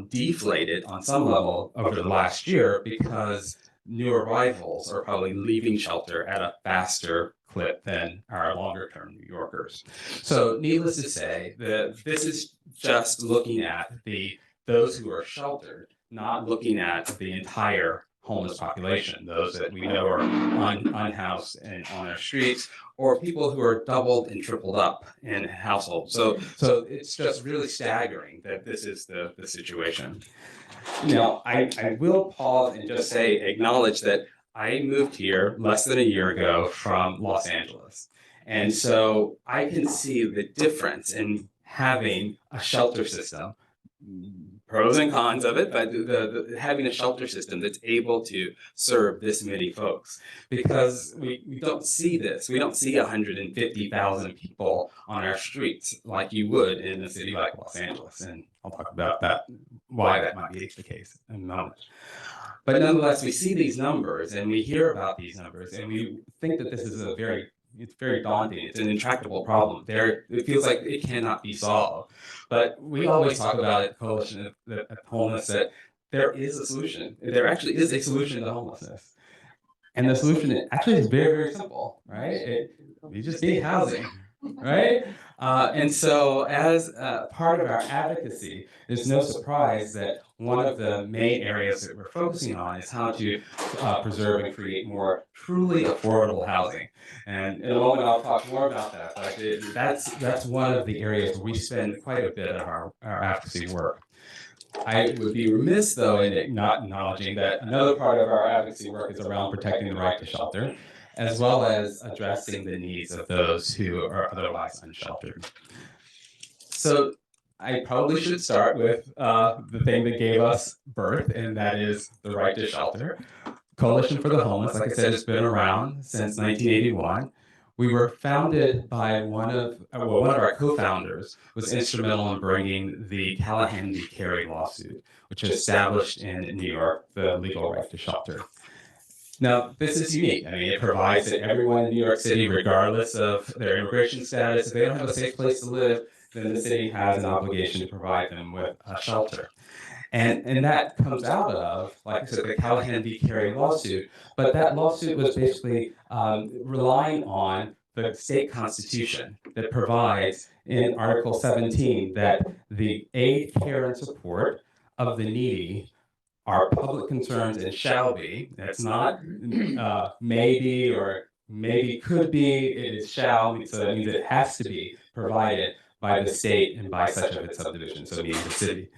deflated on some level over the last year because new arrivals are probably leaving shelter at a faster clip than our longer-term New Yorkers. So needless to say, this is just looking at those who are sheltered, not looking at the entire homeless population, those that we know are unhoused and on our streets, or people who are doubled and tripled up in households. So it's just really staggering that this is the situation. Now, I will pause and just acknowledge that I moved here less than a year ago from Los Angeles. And so I can see the difference in having a shelter system, pros and cons of it, but having a shelter system that's able to serve this many folks, because we don't see this. We don't see 150,000 people on our streets like you would in a city like Los Angeles. And I'll talk about that, why that might be the case in a moment. But nonetheless, we see these numbers and we hear about these numbers and we think that this is it's very daunting. It's an intractable problem. It feels like it cannot be solved. But we always talk about at Coalition of Homeless that there is a solution. There actually is a solution to homelessness. And the solution actually is very, very simple, right? We just need housing, right? And so as part of our advocacy, it's no surprise that one of the main areas that we're focusing on is how to preserve and create more truly affordable housing. And in a moment, I'll talk more about that, but that's one of the areas where we spend quite a bit of our advocacy work. I would be remiss, though, in not acknowledging that another part of our advocacy work is around protecting the right to shelter, as well as addressing the needs of those who are otherwise unsheltered. So I probably should start with the thing that gave us birth, and that is the right to shelter. Coalition for the Homeless, like I said, has been around since 1981. We were founded by one of our co-founders was instrumental in bringing the Callahan v. Carey lawsuit, which established in New York the legal right to shelter. Now, this is unique. I mean, it provides that everyone in New York City, regardless of their immigration status, if they don't have a safe place to live, then the city has an obligation to provide them with a shelter. And that comes out of, like I said, the Callahan v. Carey lawsuit. But that lawsuit was basically relying on the state constitution that provides in Article 17 that the aid, care, and support of the needy are public concerns and shall be. That's not maybe or maybe could be, it is shall, so that means it has to be provided by the state and by such of its subdivisions, so meaning the city.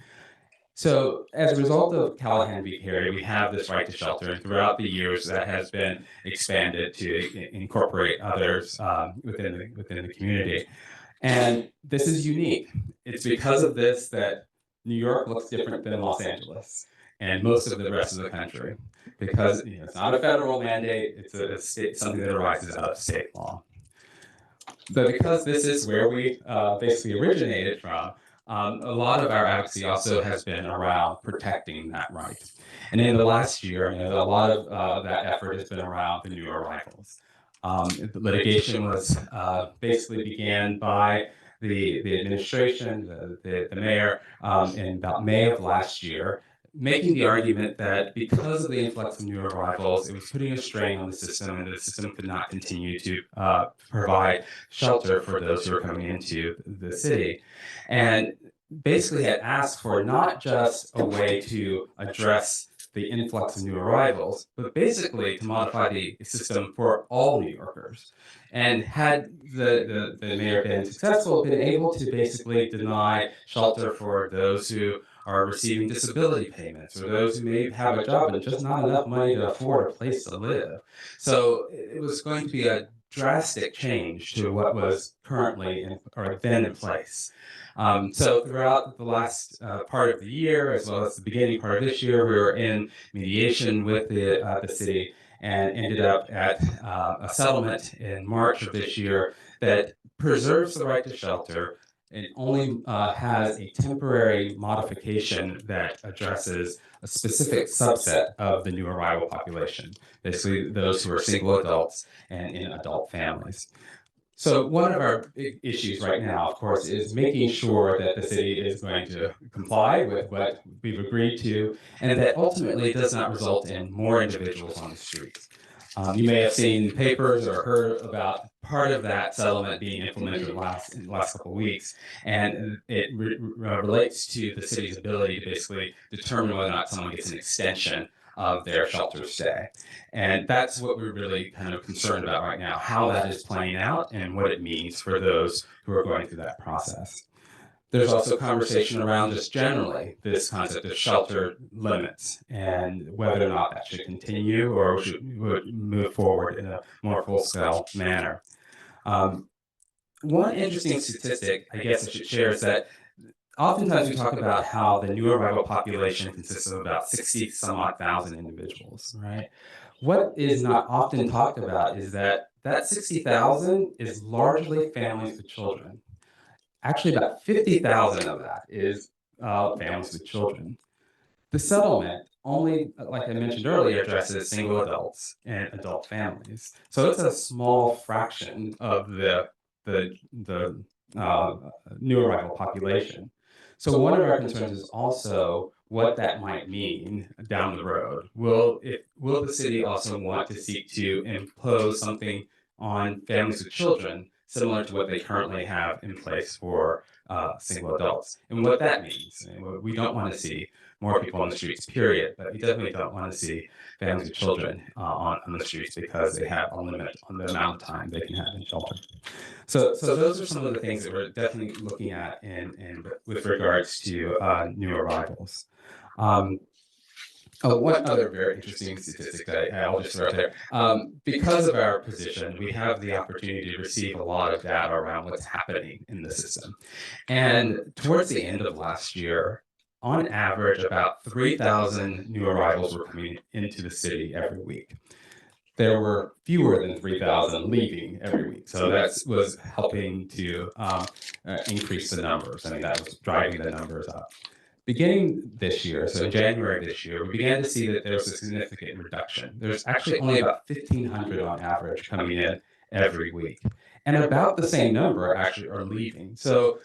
So as a result of Callahan v. Carey, we have this right to shelter, and throughout the years that has been expanded to incorporate others within the community. And this is unique. It's because of this that New York looks different than Los Angeles and most of the rest of the country, because it's not a federal mandate, it's a state, something that arises out of state law. But because this is where we basically originated from, a lot of our advocacy also has been around protecting that right. And in the last year, a lot of that effort has been around the new arrivals. The litigation was basically began by the administration, the mayor, in about May of last year, making the argument that because of the influx of new arrivals, it was putting a strain on the system, and the system could not continue to provide shelter for those who are coming into the city. And basically had asked for not just a way to address the influx of new arrivals, but basically to modify the system for all New Yorkers. And had the mayor been successful, been able to basically deny shelter for those who are receiving disability payments, or those who may have a job but just not enough money to afford a place to live. So it was going to be a drastic change to what was currently or then in place. So throughout the last part of the year, as well as the beginning part of this year, we were in mediation with the city and ended up at a settlement in March of this year that preserves the right to shelter. It only has a temporary modification that addresses a specific subset of the new arrival population, basically those who are single adults and in adult families. So one of our big issues right now, of course, is making sure that the city is going to comply with what we've agreed to, and that ultimately does not result in more individuals on the streets. You may have seen papers or heard about part of that settlement being implemented in the last couple of weeks, and it relates to the city's ability to basically determine whether or not someone gets an extension of their shelter stay. And that's what we're really kind of concerned about right now, how that is playing out and what it means for those who are going through that process. There's also conversation around just generally this concept of shelter limits and whether or not that should continue or should move forward in a more full-scale manner. One interesting statistic, I guess I should share, is that oftentimes we talk about how the new arrival population consists of about 60-some-odd-thousand individuals, right? What is not often talked about is that 60,000 is largely families with children. Actually, about 50,000 of that is families with children. The settlement only, like I mentioned earlier, addresses single adults and adult families. So it's a small fraction of the new arrival population. So one of our concerns is also what that might mean down the road. Will the city also want to seek to impose something on families with children similar to what they currently have in place for single adults? And what that means, we don't want to see more people on the streets, period, but we definitely don't want to see families with children on the streets because they have a limit on the amount of time they can have in shelter. So those are some of the things that we're definitely looking at with regards to new arrivals. One other very interesting statistic that I'll just throw out there. Because of our position, we have the opportunity to receive a lot of data around what's happening in the system. And towards the end of last year, on average, about 3,000 new arrivals were coming into the city every week. There were fewer than 3,000 leaving every week. So that was helping to increase the numbers. I mean, that was driving the numbers up. Beginning this year, so in January of this year, we began to see that there was a significant reduction. There's actually only about 1,500 on average coming in every week. And about the same number actually are leaving. So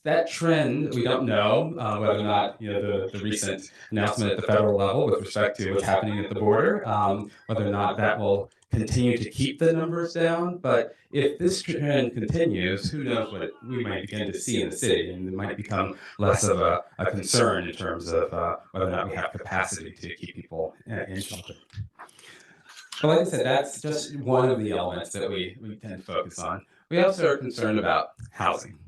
that trend, we don't know whether or not, the recent announcement at the federal level with respect to what's happening at the border, whether or not that will continue to keep the numbers down. But if this trend continues, who knows what we might begin to see in the city, and it might become less of a concern in terms of whether or not we have capacity to keep people in shelter. But like I said, that's just one of the elements that we tend to focus on. We also are concerned about housing.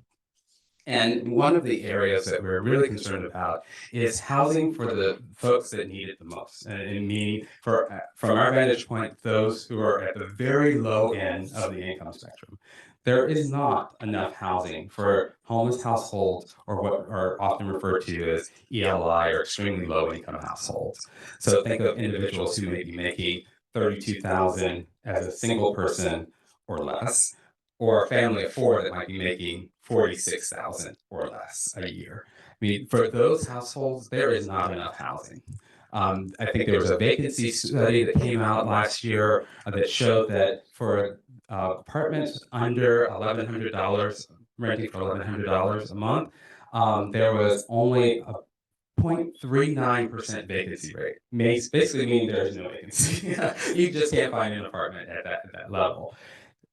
And one of the areas that we're really concerned about is housing for the folks that need it the most. And meaning, from our vantage point, those who are at the very low end of the income spectrum. There is not enough housing for homeless households, or what are often referred to as ELI, or extremely low income households. So think of individuals who may be making $32,000 as a single person or less, or a family of four that might be making $46,000 or less a year. I mean, for those households, there is not enough housing. I think there was a vacancy study that came out last year that showed that for apartments under $1,100, renting for $1,100 a month, there was only a 0.39% vacancy rate. Basically meaning there's no vacancy. You just can't find an apartment at that level,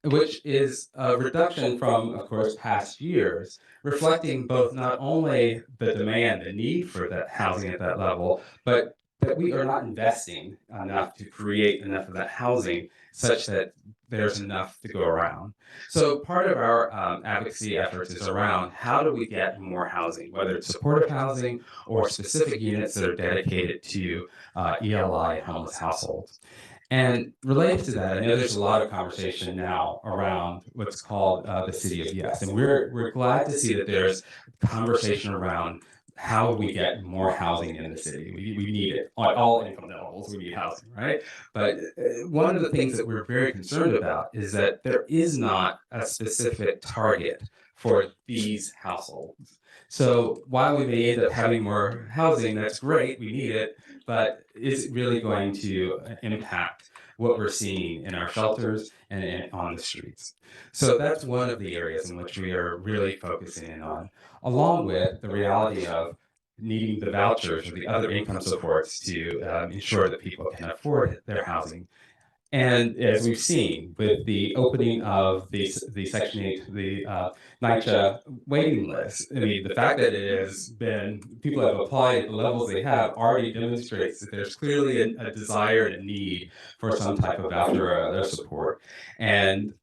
which is a reduction from, of course, past years, reflecting both not only the demand, the need for that housing at that level, but that we are not investing enough to create enough of that housing such that there's enough to go around. So part of our advocacy efforts is around how do we get more housing, whether it's supportive housing or specific units that are dedicated to ELI homeless households. And related to that, I know there's a lot of conversation now around what's called the City of Yes. And we're glad to see that there's conversation around how we get more housing in the city. We need it on all income levels. We need housing, right? But one of the things that we're very concerned about is that there is not a specific target for these households. So while we may end up having more housing, that's great, we need it, but is it really going to impact what we're seeing in our shelters and on the streets? So that's one of the areas in which we are really focusing in on, along with the reality of needing the vouchers or the other income supports to ensure that people can afford their housing. And as we've seen with the opening of the Section 8, the NYCHA waiting list, I mean, the fact that it has been, people have applied at the levels they have already demonstrates that there's clearly a desire and a need for some type of voucher or other support. And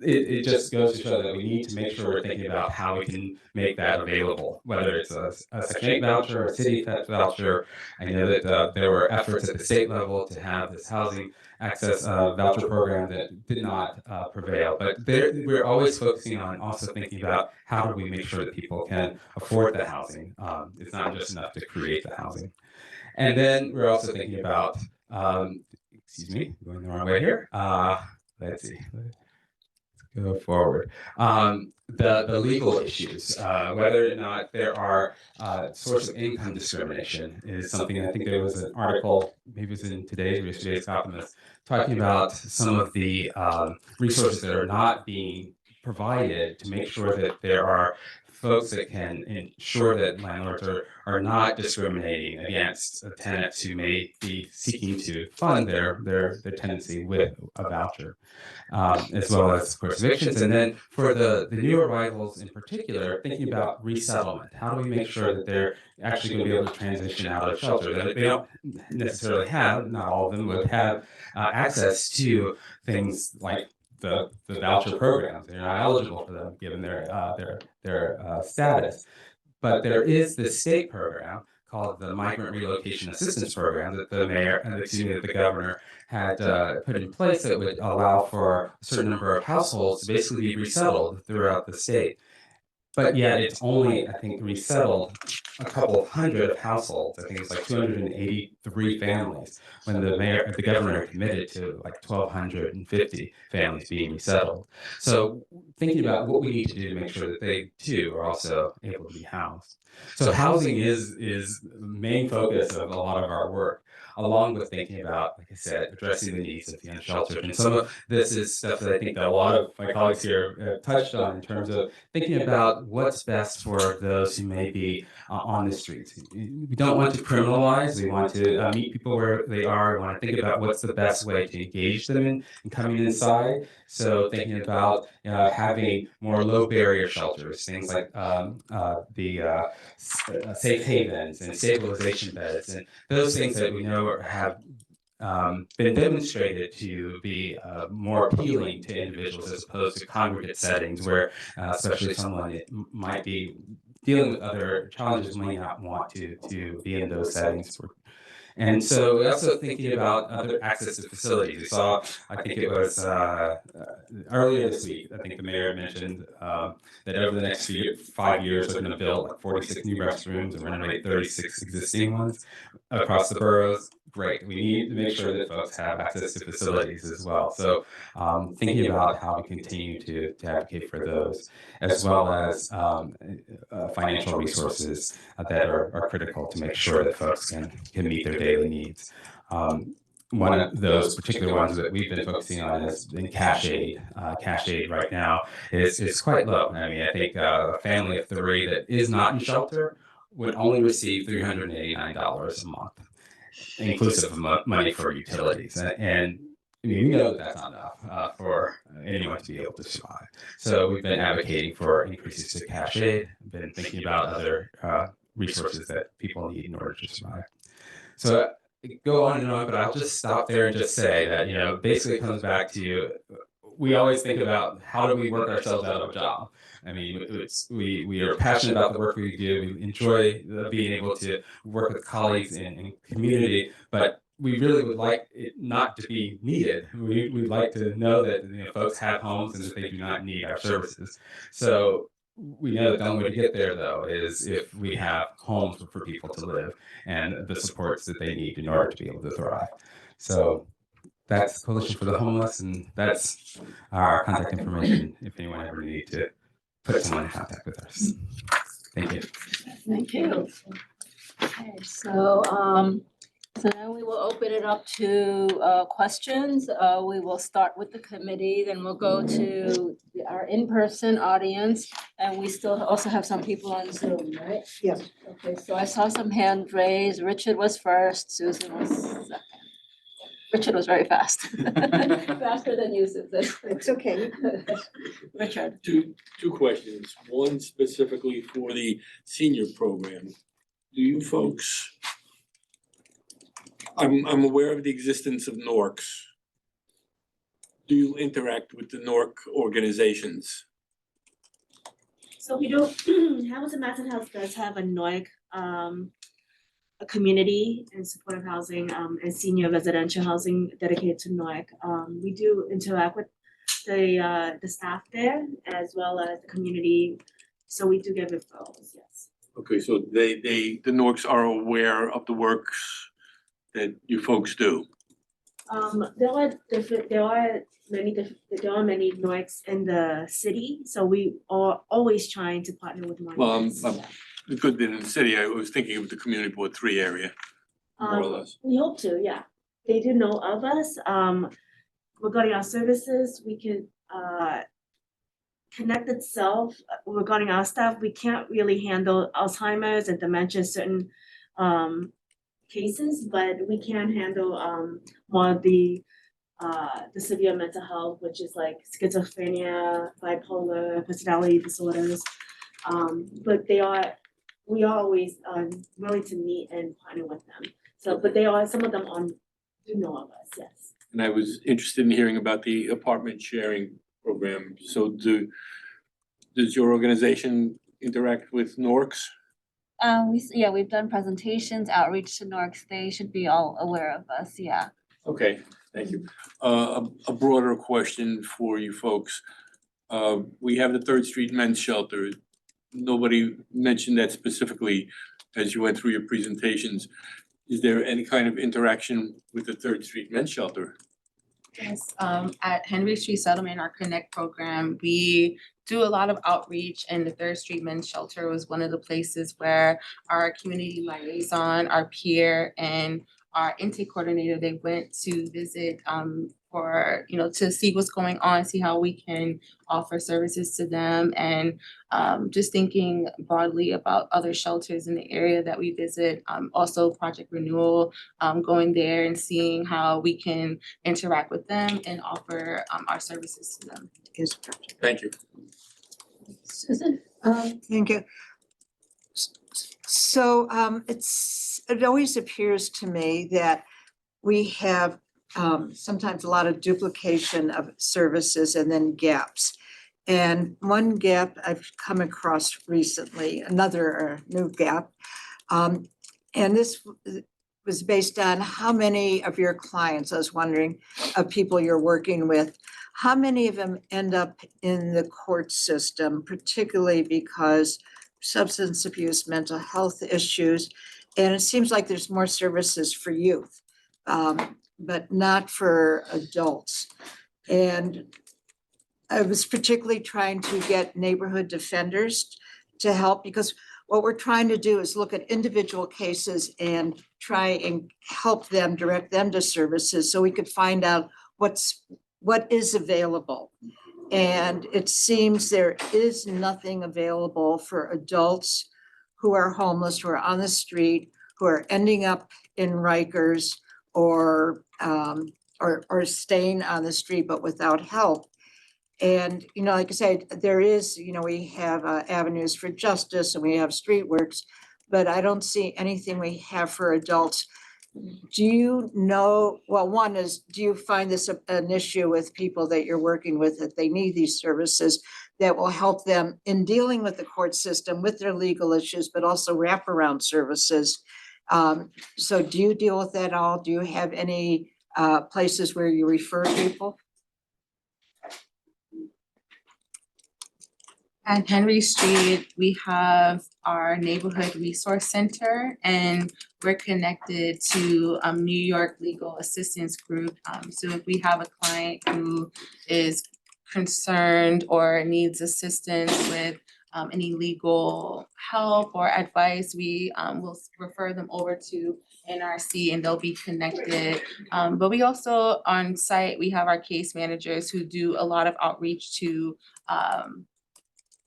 it just goes to show that we need to make sure we're thinking about how we can make that available, whether it's a Section 8 voucher, a city voucher. I know that there were efforts at the state level to have this housing access voucher program that did not prevail. But we're always focusing on also thinking about how do we make sure that people can afford the housing. It's not just enough to create the housing. And then we're also thinking about, excuse me, going the wrong way here. Let's see. Go forward. The legal issues, whether or not there are source of income discrimination, is something. I think there was an article, maybe it was in today's or yesterday's Optimist, talking about some of the resources that are not being provided to make sure that there are folks that can ensure that landlords are not discriminating against tenants who may be seeking to fund their tenancy with a voucher, as well as, of course, evictions. And then for the new arrivals in particular, thinking about resettlement. How do we make sure that they're actually going to be able to transition out of shelter? That they don't necessarily have, not all of them would have access to things like the voucher programs. They're not eligible for them given their status. But there is this state program called the Migrant Relocation Assistance Program that the governor had put in place that would allow for a certain number of households to basically be resettled throughout the state. But yet it's only, I think, resettled a couple of hundred of households. I think it's like 283 families when the governor committed to like 1,250 families being resettled. So thinking about what we need to do to make sure that they too are also able to be housed. So housing is the main focus of a lot of our work. along with thinking about, like I said, addressing the needs of the unsheltered. And some of this is stuff that I think that a lot of my colleagues here touched on in terms of thinking about what's best for those who may be on the streets. We don't want to criminalize. We want to meet people where they are. We want to think about what's the best way to engage them in coming inside. So thinking about having more low barrier shelters, things like the safe havens and stabilization beds, and those things that we know have been demonstrated to be more appealing to individuals as opposed to congregate settings where, especially someone might be dealing with other challenges, might not want to be in those settings. And so we're also thinking about other access to facilities. We saw, I think it was earlier this week, I think the mayor mentioned that over the next 5 years, we're going to build like 46 new restrooms and renovate 36 existing ones across the boroughs. Great. We need to make sure that folks have access to facilities as well. So thinking about how we continue to advocate for those, as well as financial resources that are critical to make sure that folks can meet their daily needs. One of those particular ones that we've been focusing on has been cash aid. Cash aid right now is quite low. I mean, I think a family of 3 that is not in shelter would only receive $389 a month, inclusive of money for utilities. And I mean, we know that that's not enough for anyone to be able to survive. So we've been advocating for increases to cash aid, been thinking about other resources that people need in order to survive. So go on and on, but I'll just stop there and just say that, you know, basically it comes back to, we always think about how do we work ourselves out of a job. I mean, we are passionate about the work we do. We enjoy being able to work with colleagues in community, but we really would like it not to be needed. We'd like to know that, you know, folks have homes and that they do not need our services. So we know that the only way to get there, though, is if we have homes for people to live and the supports that they need in order to be able to thrive. So that's Coalition for the Homeless, and that's our contact information if anyone ever needs to put someone in contact with us. Thank you. Thank you. Okay, so now we will open it up to questions. We will start with the committee, then we'll go to our in-person audience, and we still also have some people on Zoom, right? Yes. Okay, so I saw some hands raised. Richard was first, Susan was second. Richard was very fast. Faster than you, Susan. It's okay. Richard. Two questions. One specifically for the senior program. Do you folks, I'm aware of the existence of NORCs. Do you interact with the NORC organizations? So we don't, Hamilton Madison House does have a NOIC, a community and supportive housing, and senior residential housing dedicated to NOIC. We do interact with the staff there as well as the community, so we do get referrals, yes. Okay, so the NORCs are aware of the works that you folks do. There are many NOICs in the city, so we are always trying to partner with more. Well, NOICs, yeah. Good that in the city, I was thinking of the community board 3 area, more or less. We hope to, yeah. They do know of us. Regarding our services, we can Connect itself, regarding our staff, we can't really handle Alzheimer's and dementia, certain cases, but we can handle more of the severe mental health, which is like schizophrenia, bipolar, personality disorders. But we are always willing to meet and partner with them. So, but some of them do know of us, yes. And I was interested in hearing about the apartment sharing program. So does your organization interact with NORCs? We've done presentations, outreach to NORCs. They should be all aware of us, yeah. Okay, thank you. A broader question for you folks. We have the 3rd Street Men's Shelter. Nobody mentioned that specifically as you went through your presentations. Is there any kind of interaction with the 3rd Street Men's Shelter? Yes, at Henry Street Settlement, our Connect program, we do a lot of outreach, and the 3rd Street Men's Shelter was one of the places where our community liaison, our peer, and our intake coordinator, they went to visit for, to see what's going on, see how we can offer services to them, and just thinking broadly about other shelters in the area that we visit. Also Project Renewal, going there and seeing how we can interact with them and offer our services to them. Thank you. Susan? Thank you. So it always appears to me that we have sometimes a lot of duplication of services and then gaps. And one gap I've come across recently, another new gap. And this was based on how many of your clients, I was wondering, of people you're working with, how many of them end up in the court system, particularly because substance abuse, mental health issues, and it seems like there's more services for youth, but not for adults. And I was particularly trying to get neighborhood defenders to help, because what we're trying to do is look at individual cases and try and help them, direct them to services so we could find out what is available. And it seems there is nothing available for adults who are homeless, who are on the street, who are ending up in Rikers or staying on the street but without help. And, like I said, there is, we have Avenues for Justice and we have Streetworks, but I don't see anything we have for adults. Do you know, well, one is, do you find this an issue with people that you're working with, that they need these services that will help them in dealing with the court system, with their legal issues, but also wraparound services? So do you deal with that at all? Do you have any places where you refer people? At Henry Street, we have our neighborhood resource center, and we're connected to New York Legal Assistance Group. So if we have a client who is concerned or needs assistance with any legal help or advice, we will refer them over to NRC and they'll be connected. But we also on site, we have our case managers who do a lot of outreach to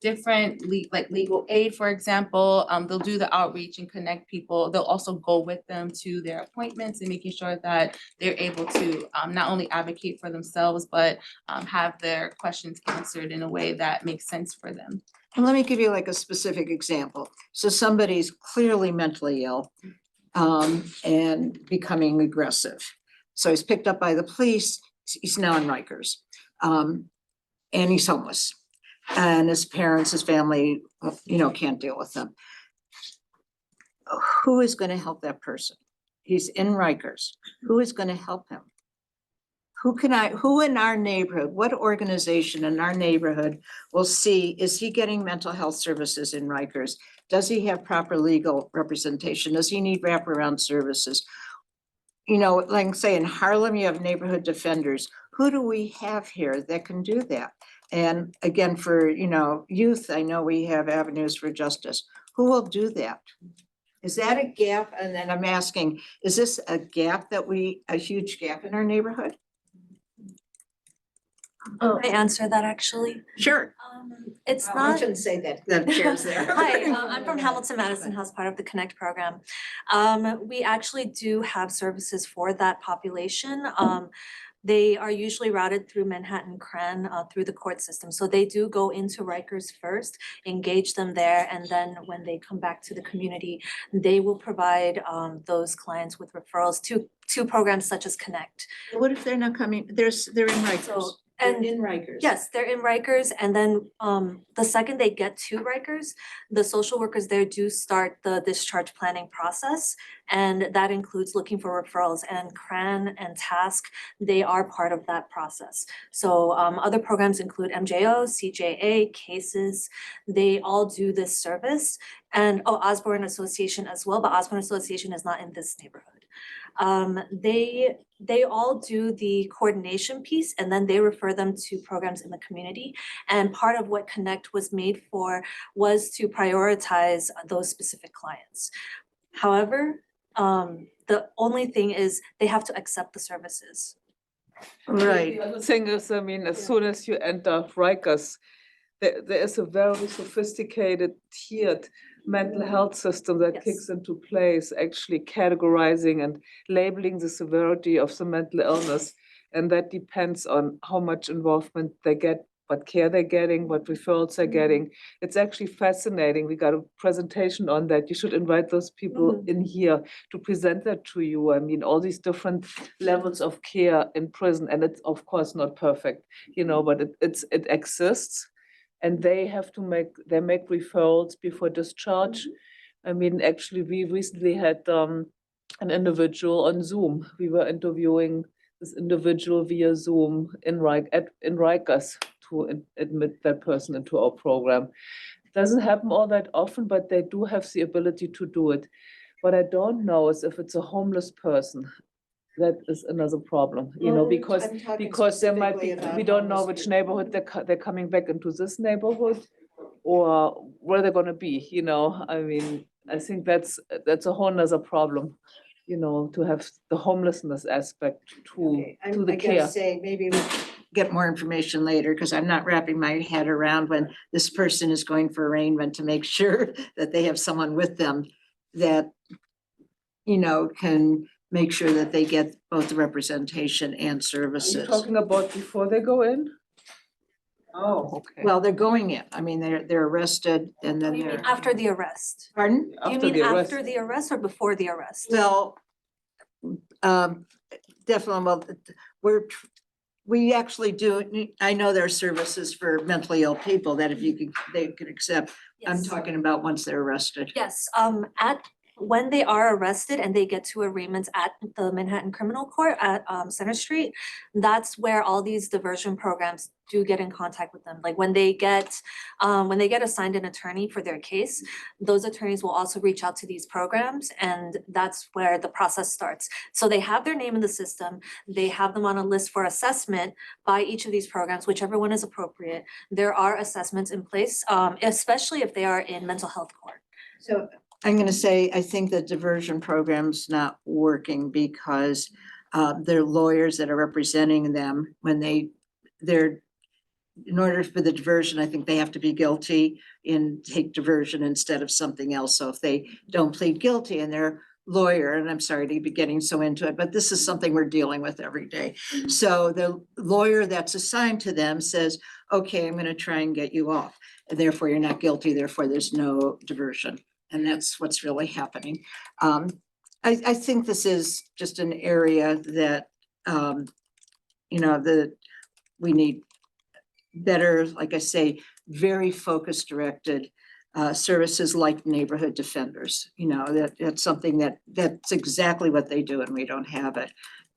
different like legal aid, for example. They'll do the outreach and connect people. They'll also go with them to their appointments and making sure that they're able to not only advocate for themselves, but have their questions answered in a way that makes sense for them. And let me give you like a specific example. So somebody's clearly mentally ill and becoming aggressive. So he's picked up by the police. He's now in Rikers, and he's homeless. And his parents, his family, can't deal with him. Who is going to help that person? He's in Rikers. Who is going to help him? Who in our neighborhood, what organization in our neighborhood will see, is he getting mental health services in Rikers? Does he have proper legal representation? Does he need wraparound services? Like say in Harlem, you have neighborhood defenders. Who do we have here that can do that? And again, for, youth, I know we have Avenues for Justice. Who will do that? Is that a gap? And then I'm asking, is this a gap a huge gap in our neighborhood? Can I answer that actually? Sure. It's I not. shouldn't say that, the chair's there. Hi, I'm from Hamilton Madison House, part of the Connect program. We actually do have services for that population. They are usually routed through Manhattan CREN through the court system. So they do go into Rikers first, engage them there, and then when they come back to the community, they will provide those clients with referrals to programs such as Connect. What if they're not coming? They're in Rikers. So, They're and in Rikers. yes, they're in Rikers, and then the second they get to Rikers, the social workers there do start the discharge planning process, and that includes looking for referrals, and CRAN and TASK, they are part of that process. So other programs include MJO, CJA, CASES, they all do this service, and Osborne Association as well, but Osborne Association is not in this neighborhood. They all do the coordination piece, and then they refer them to programs in the community. And part of what Connect was made for was to prioritize those specific clients. However, The only thing is they have to accept the services. Right. The other thing is, I mean, as soon as you enter Rikers, there is a very sophisticated tiered mental health system that Yes. kicks into place, actually categorizing and labeling the severity of the mental illness. And that depends on how much involvement they get, what care they're getting, what referrals they're getting. It's actually fascinating. We got a presentation on that. You should invite those people in here to present that to you. I mean, all these different levels of care in prison, and it's of course not perfect, you know, but it exists. And they have to make referrals before discharge. I mean, actually, we recently had an individual on Zoom. We were interviewing this individual via Zoom in Rikers to admit that person into our program. It doesn't happen all that often, but they do have the ability to do it. What I don't know is if it's a homeless person. That is another problem, you know, because there might be, we don't know which neighborhood they're coming back into this neighborhood or where they're gonna be, you know, I mean, I think that's a whole nother problem, you know, to have the homelessness aspect to I the gotta care. say, maybe we get more information later, because I'm not wrapping my head around when this person is going for arraignment to make sure that they have someone with them that, you know, can make sure that they get both the representation and Are you services. talking about before they go in? Oh, okay. Well, they're going in. I mean, they're arrested and then You mean they're, after the arrest? pardon? You After mean the arrest. after the arrest or before the arrest? Well, definitely, well, we actually do, I know there are services for mentally ill people that if you could, they could accept. I'm Yes. talking about once they're arrested. Yes, when they are arrested and they get to arraignments at the Manhattan Criminal Court at Center Street, that's where all these diversion programs do get in contact with them. Like when they get assigned an attorney for their case, those attorneys will also reach out to these programs, and that's where the process starts. So they have their name in the system, they have them on a list for assessment by each of these programs, whichever one is appropriate. There are assessments in place, especially if they are in mental health court. So I'm gonna say, I think the diversion program's not working because their lawyers that are representing them, when they're, in order for the diversion, I think they have to be guilty and take diversion instead of something else. So if they don't plead guilty and their lawyer, and I'm sorry to be getting so into it, but this is something we're dealing with every day. So the lawyer that's assigned to them says, okay, I'm gonna try and get you off. And therefore, you're not guilty, therefore there's no diversion. And that's what's really happening. I think this is just an area that, you know, we need better, like I say, very focused directed services like neighborhood defenders. You know, that's something that's exactly what they do and we don't have it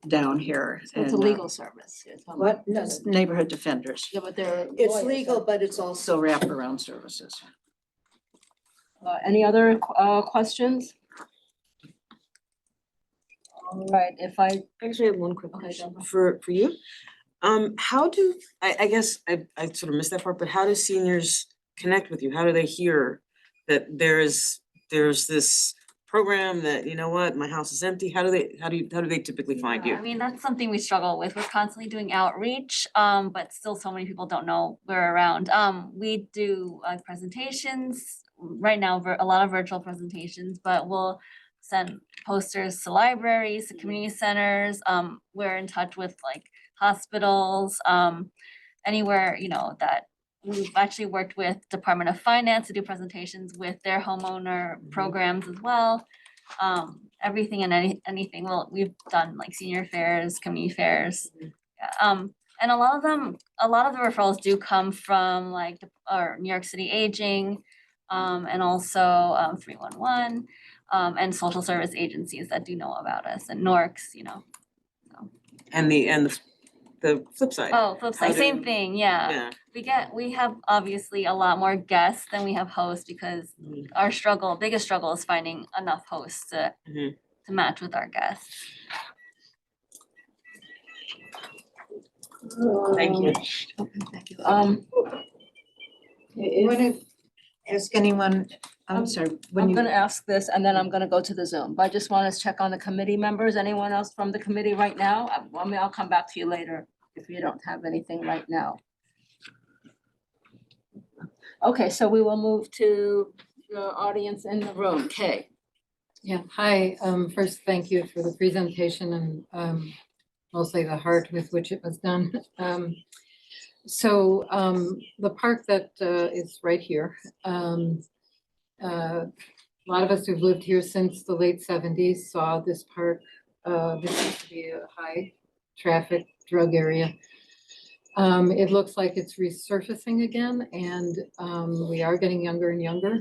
down here. So it's a And, legal service. you're talking What? about. No, it's neighborhood defenders. Yeah, but they're It's lawyers, legal, so- but it's also wraparound services. Any other questions? All right, if I, I actually have one quick Okay, question Deborah. for you. How do, I guess I sort of missed that part, but how do seniors connect with you? How do they hear that there's this program that, you know what, my house is empty? How do they typically find Yeah, you? I mean, that's something we struggle with. We're constantly doing outreach, but still so many people don't know we're around. We do presentations, right now, a lot of virtual presentations, but we'll send posters to libraries, to community centers. We're in touch with like hospitals, anywhere, you know, that we've actually worked with Department of Finance to do presentations with their homeowner programs as well. Everything and anything, well, we've done like senior fairs, community fairs. Yeah, and a lot of the referrals do come from like or New York City Aging, and also 311, and social service agencies that do know about us, and NORCS, you know. So. And the flip side. Oh, flip side, How same do- thing, yeah. Yeah. We have obviously a lot more guests than we have hosts because our biggest struggle is finding enough hosts to Mhm. to match with our guests. Thank you. Okay, thank you. I want to Is anyone, I'm sorry, when I'm you, gonna ask this and then I'm gonna go to the Zoom, but I just want to check on the committee members. Anyone else from the committee right now? I mean, I'll come back to you later if you don't have anything right now. Okay, so we will move to the audience in the room. Kay. Yeah, hi. First, thank you for the presentation and mostly the heart with which it was done. The park that is right here, a lot of us who've lived here since the late 70s saw this park. This used to be a high traffic drug area. It looks like it's resurfacing again, and we are getting younger and younger,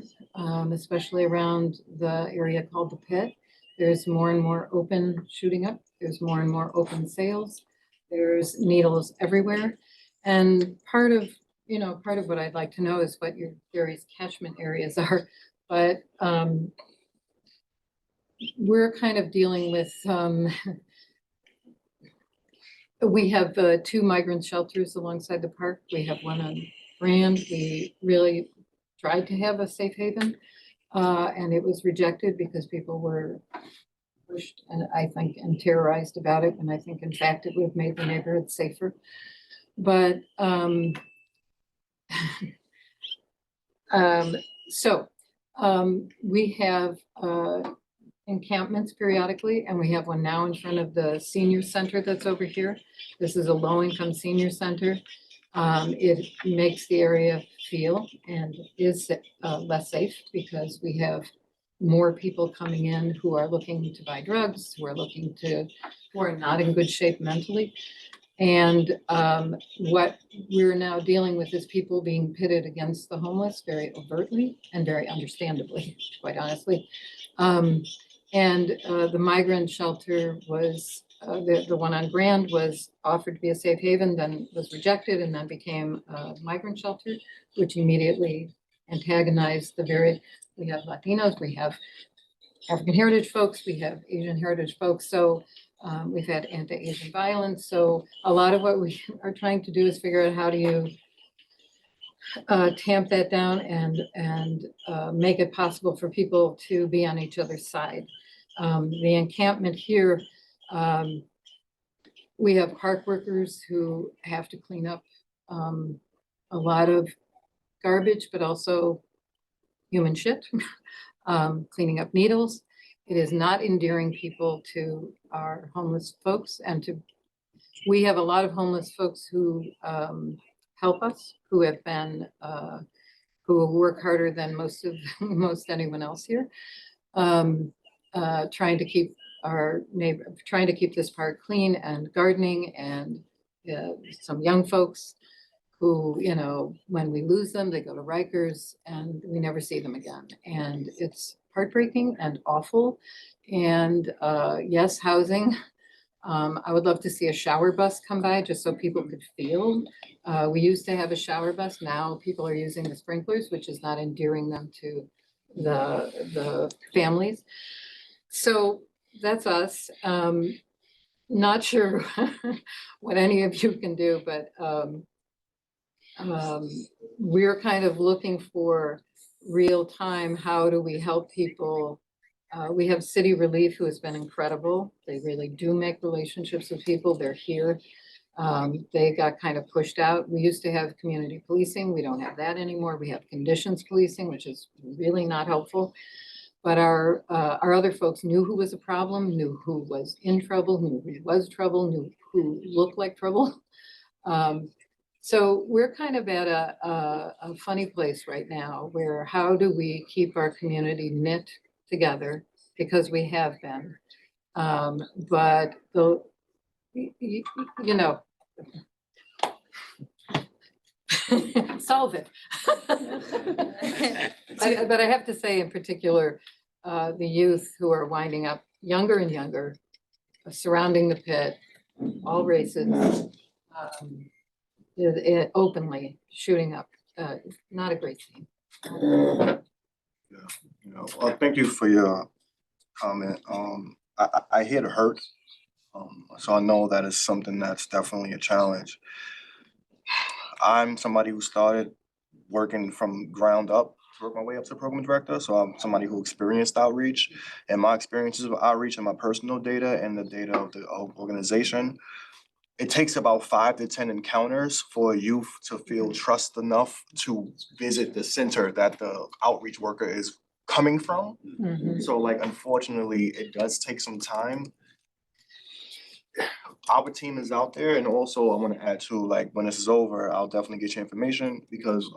especially around the area called the Pit. There's more and more open shooting up. There's more and more open sales. There's needles everywhere. And part of what I'd like to know is what your various catchment areas are. But we're kind of dealing with we have 2 migrant shelters alongside the park. We have one on Grand. We really tried to have a safe haven, and it was rejected because people were pushed and I think and terrorized about it. And I think in fact it would have made the neighborhood safer. But we have encampments periodically, and we have one now in front of the senior center that's over here. This is a low-income senior center. It makes the area feel and is less safe because we have more people coming in who are looking to buy drugs, who are not in good shape mentally. And what we're now dealing with is people being pitted against the homeless very overtly and very understandably, quite honestly. The migrant shelter was, the one on Grand was offered to be a safe haven, then was rejected, and then became a migrant shelter, which immediately antagonized we have Latinos, we have African heritage folks, we have Asian heritage folks. So we've had anti-Asian violence. So a lot of what we are trying to do is figure out how do you tamp that down and make it possible for people to be on each other's side. The encampment here, we have park workers who have to clean up a lot of garbage, but also human shit, cleaning up needles. It is not endearing people to our homeless folks, and we have a lot of homeless folks who help us, who have been, who work harder than most anyone else here, trying to keep this park clean and gardening, and some young folks who, when we lose them, they go to Rikers and we never see them again. And it's heartbreaking and awful. And yes, housing. I would love to see a shower bus come by just so people could feel. We used to have a shower bus. Now people are using the sprinklers, which is not endearing them to the families. So that's us. Not sure what any of you can do, but we're kind of looking for real time. How do we help people? We have City Relief, who has been incredible. They really do make relationships with people. They're here. They got kind of pushed out. We used to have community policing. We don't have that anymore. We have conditions policing, which is really not helpful. But our other folks knew who was a problem, knew who was in trouble, knew who was trouble, knew who looked like trouble. So we're kind of at a funny place right now where how do we keep our community knit together, because we have been, but solve it. But I have to say in particular, the youth who are winding up younger and younger, surrounding the Pit, all races, openly shooting up, not a great scene. Well, thank you for your comment. I hear the hurt. So I know that is something that's definitely a challenge. I'm somebody who started working from ground up work my way up to program director, so I'm somebody who experienced outreach. And my experiences with outreach and my personal data and the data of the organization, it takes about 5 to 10 encounters for a youth to feel trust enough to visit the center that the outreach worker is coming from. So like, unfortunately, it does take some time. Our team is out there, and also I want to add to, like, when this is over, I'll definitely get you information because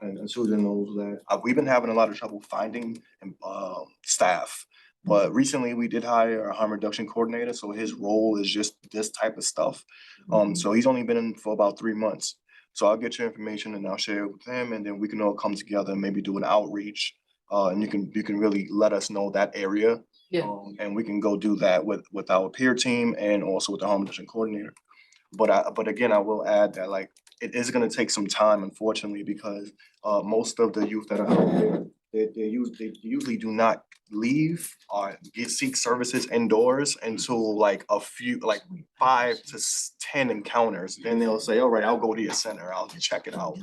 and Susan knows that we've been having a lot of trouble finding staff. But recently we did hire a harm reduction coordinator, so his role is just this type of stuff. So he's only been in for about 3 months. So I'll get your information and I'll share it with him, and then we can all come together and maybe do an outreach. And you can really let us know that area. Yeah. And we can go do that with our peer team and also with the harm reduction coordinator. But again, I will add that, like, it is gonna take some time, unfortunately, because most of the youth that are out there, they usually do not leave or seek services indoors until like a few, like 5 to 10 encounters. Then they'll say, all right, I'll go to your center, I'll check it out.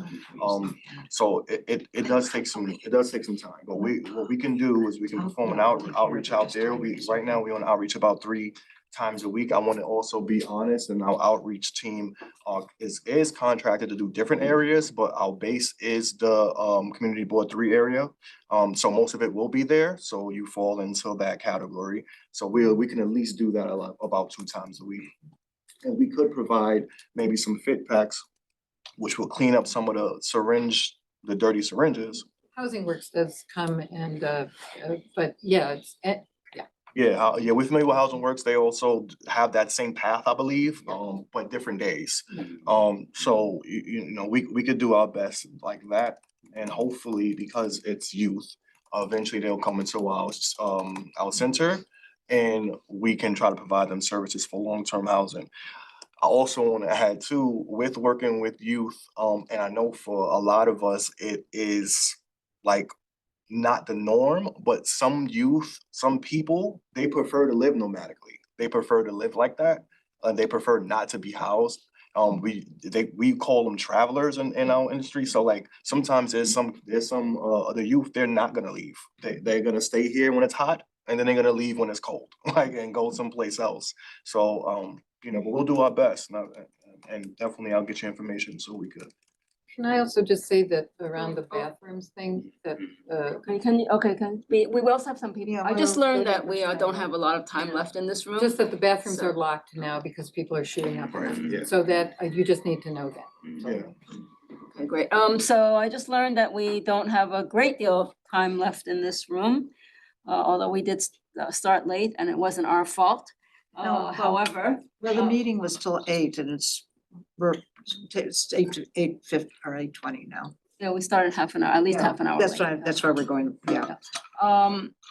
So it does take some time, but what we can do is we can perform an outreach out there. Right now, we on outreach about 3 times a week. I want to also be honest, and our outreach team is contracted to do different areas, but our base is the Community Board 3 area. So most of it will be there, so you fall into that category. So we can at least do that about 2 times a week. And we could provide maybe some fit packs, which will clean up some of the dirty syringes. Housing Works does come and, but yeah, Yeah, we're familiar with Housing Works. They also have that same path, I believe, but different days. So you know, we could do our best like that, and hopefully, because it's youth, eventually they'll come into our center, and we can try to provide them services for long-term housing. I also want to add too, with working with youth, and I know for a lot of us, it is like not the norm, but some youth, some people, they prefer to live nomadically. They prefer to live like that, and they prefer not to be housed. We call them travelers in our industry. So like sometimes there's some other youth, they're not gonna leave. They're gonna stay here when it's hot, and then they're gonna leave when it's cold, like, and go someplace else. So you know, but we'll do our best, and definitely I'll get you information so we could. can I also just say that around the bathrooms thing, that, we will also have some people. Yeah, I just we'll learned go that to we the don't side. have a lot of time left in this room. just that the bathrooms are So- locked now because people are shooting up in them. Yeah. So that, you just need to know that. Yeah. Okay, great. So I just learned that we don't have a great deal of time left in this room. Although we did start late and it wasn't our fault. No, well- However. Well, the meeting was till 8 and it's 8:50 or 8:20 now. Yeah, we started half an hour, at least Yeah, half an hour That's late. why we're going, yeah.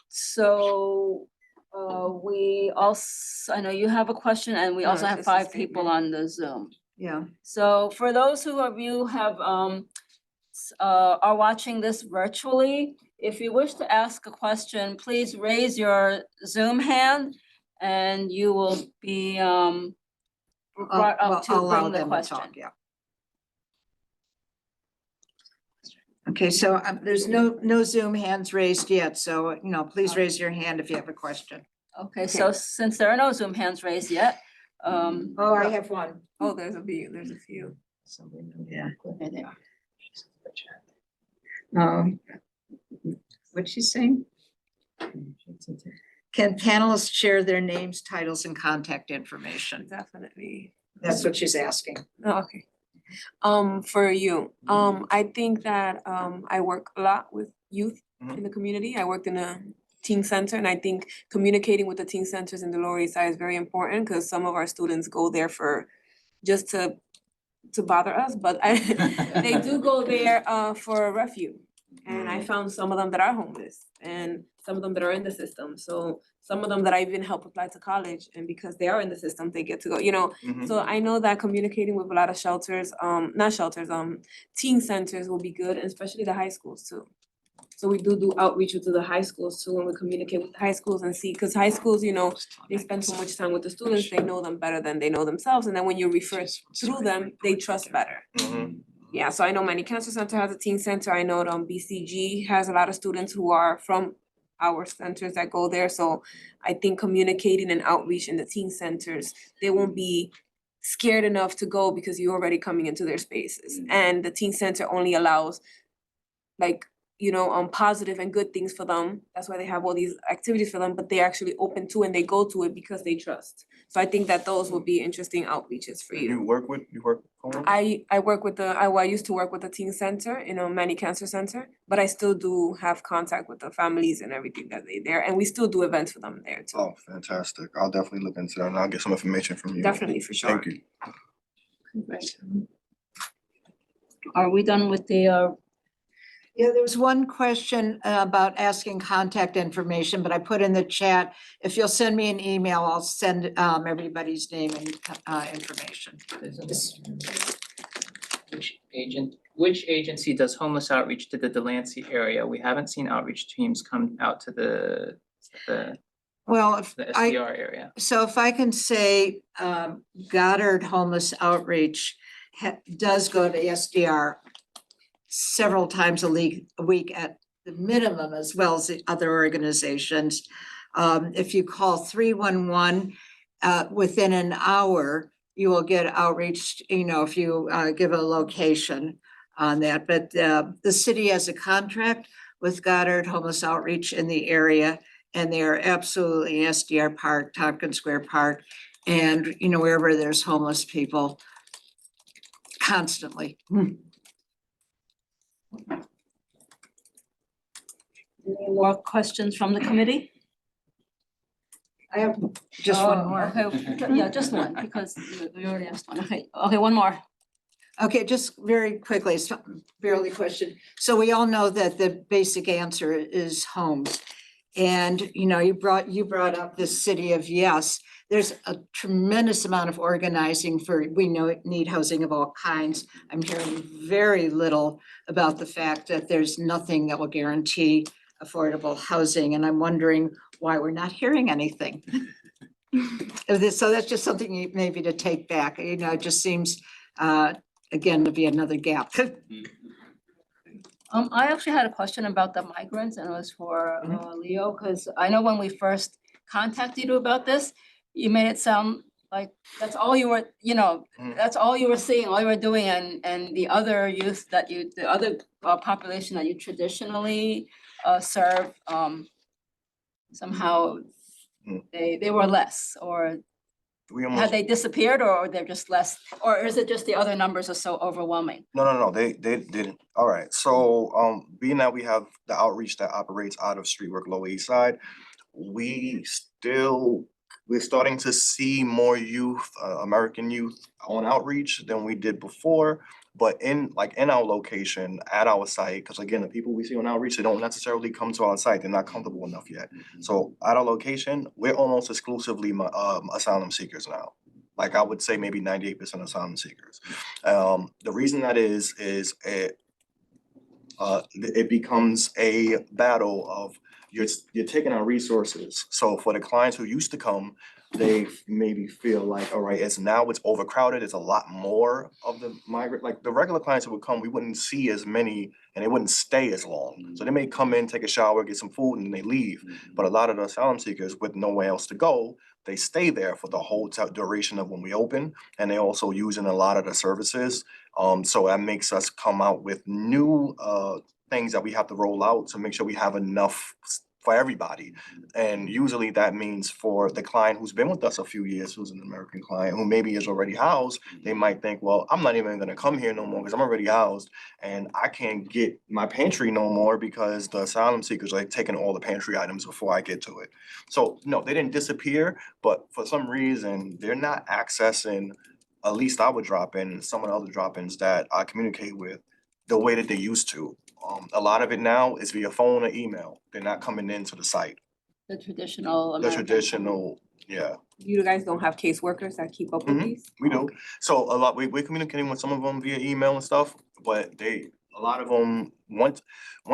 So, we also, I know you have a question and we also have 5 people on the Zoom. Yeah. So for those of you have, are watching this virtually, if you wish to ask a question, please raise your Zoom hand and you will be, brought up to I'll allow bring the them to question. talk, yeah. Okay, so there's no Zoom hands raised yet, so, you know, please raise your hand if you have a question. Okay, so since there are no Zoom hands raised yet, Oh, I have one. oh, there's a few. Yeah. Okay, there. What's she saying? Can panelists share their names, titles, and contact information? Definitely. That's what she's asking. Oh, okay. For you, I think that I work a lot with youth in the community. I worked in a teen center, and I think communicating with the teen centers in the Lower East Side is very important because some of our students go there for just to bother us, but they do go there for refuge. And I found some of them that are homeless and some of them that are in the system. So some of them that I even help apply to college, and because they are in the system, they get to go, you know. So I know that communicating with a lot of shelters, not shelters, teen centers will be good, and especially the high schools too. So we do outreach to the high schools too, when we communicate with high schools and see, because high schools, you know, they spend so much time with the students, they know them better than they know themselves. And then when you refer through them, they trust better. Yeah, so I know Many Cancer Center has a teen center. I know BCG has a lot of students who are from our centers that go there. So I think communicating and outreach in the teen centers, they won't be scared enough to go because you're already coming into their spaces. And the teen center only allows like, positive and good things for them. That's why they have all these activities for them, but they're actually open to and they go to it because they trust. So I think that those will be interesting outreaches for You you. work with homeless? I work with I used to work with the teen center, Many Cancer Center, but I still do have contact with the families and everything that they there, and we still do events for them there too. Oh, fantastic. I'll definitely look into that and I'll get some information from you. Definitely, for sure. Thank you. Right. Are we done with the, Yeah, there was one question about asking contact information, but I put in the chat. If you'll send me an email, I'll send everybody's name and information. Which agency does homeless outreach to the Delancey area? We haven't seen outreach teams come out to the Well, if I, SDR area. so if I can say, Goddard Homeless Outreach does go to SDR several times a week at the minimum, as well as the other organizations. If you call 311, within an hour, you will get outreach, if you give a location on that. But the city has a contract with Goddard Homeless Outreach in the area, and they are absolutely in SDR Park, Tompkins Square Park, and wherever there's homeless people constantly. any more questions from the committee? I have just one more. Okay, yeah, just one, because we already asked one. Okay, one more. Okay, just very quickly, it's not barely question. So we all know that the basic answer is homes. And, you brought up the city of Yes. There's a tremendous amount of organizing we know it need housing of all kinds. I'm hearing very little about the fact that there's nothing that will guarantee affordable housing, and I'm wondering why we're not hearing anything. So that's just something maybe to take back, it just seems, again, to be another gap. I actually had a question about the migrants, and it was for Leo, because I know when we first contacted you about this, you made it sound like that's all you were, that's all you were seeing, all you were doing, and the other youth the other population that you traditionally serve, somehow they were less, or We had almost, they disappeared, or they're just less, or is it just the other numbers are so overwhelming? no, they didn't. All right, so being that we have the outreach that operates out of Streetwork Lower East Side, we're starting to see more youth, American youth on outreach than we did before. But in our location, at our site, because again, the people we see on outreach, they don't necessarily come to our site, they're not comfortable enough yet. So at our location, we're almost exclusively asylum seekers now. Like I would say maybe 98% asylum seekers. The reason that is it becomes a battle of you're taking our resources. So for the clients who used to come, they maybe feel like, all right, it's overcrowded. It's a lot more of the migrant, like the regular clients who would come, we wouldn't see as many and they wouldn't stay as long. So they may come in, take a shower, get some food, and they leave. But a lot of the asylum seekers with nowhere else to go, they stay there for the whole duration of when we open, and they also using a lot of the services. So that makes us come out with new things that we have to roll out to make sure we have enough for everybody. And usually that means for the client who's been with us a few years, who's an American client, who maybe is already housed, they might think, well, I'm not even gonna come here no more because I'm already housed and I can't get my pantry no more because the asylum seekers are taking all the pantry items before I get to it. So no, they didn't disappear, but for some reason, they're not accessing, at least I would drop in, some of the other drop-ins that I communicate with, the way that they used to. A lot of it now is via phone or email. They're not coming into the site. The traditional The American. traditional, yeah, You guys don't have caseworkers that keep up with these? we do. So we're communicating with some of them via email and stuff, but a lot of them, once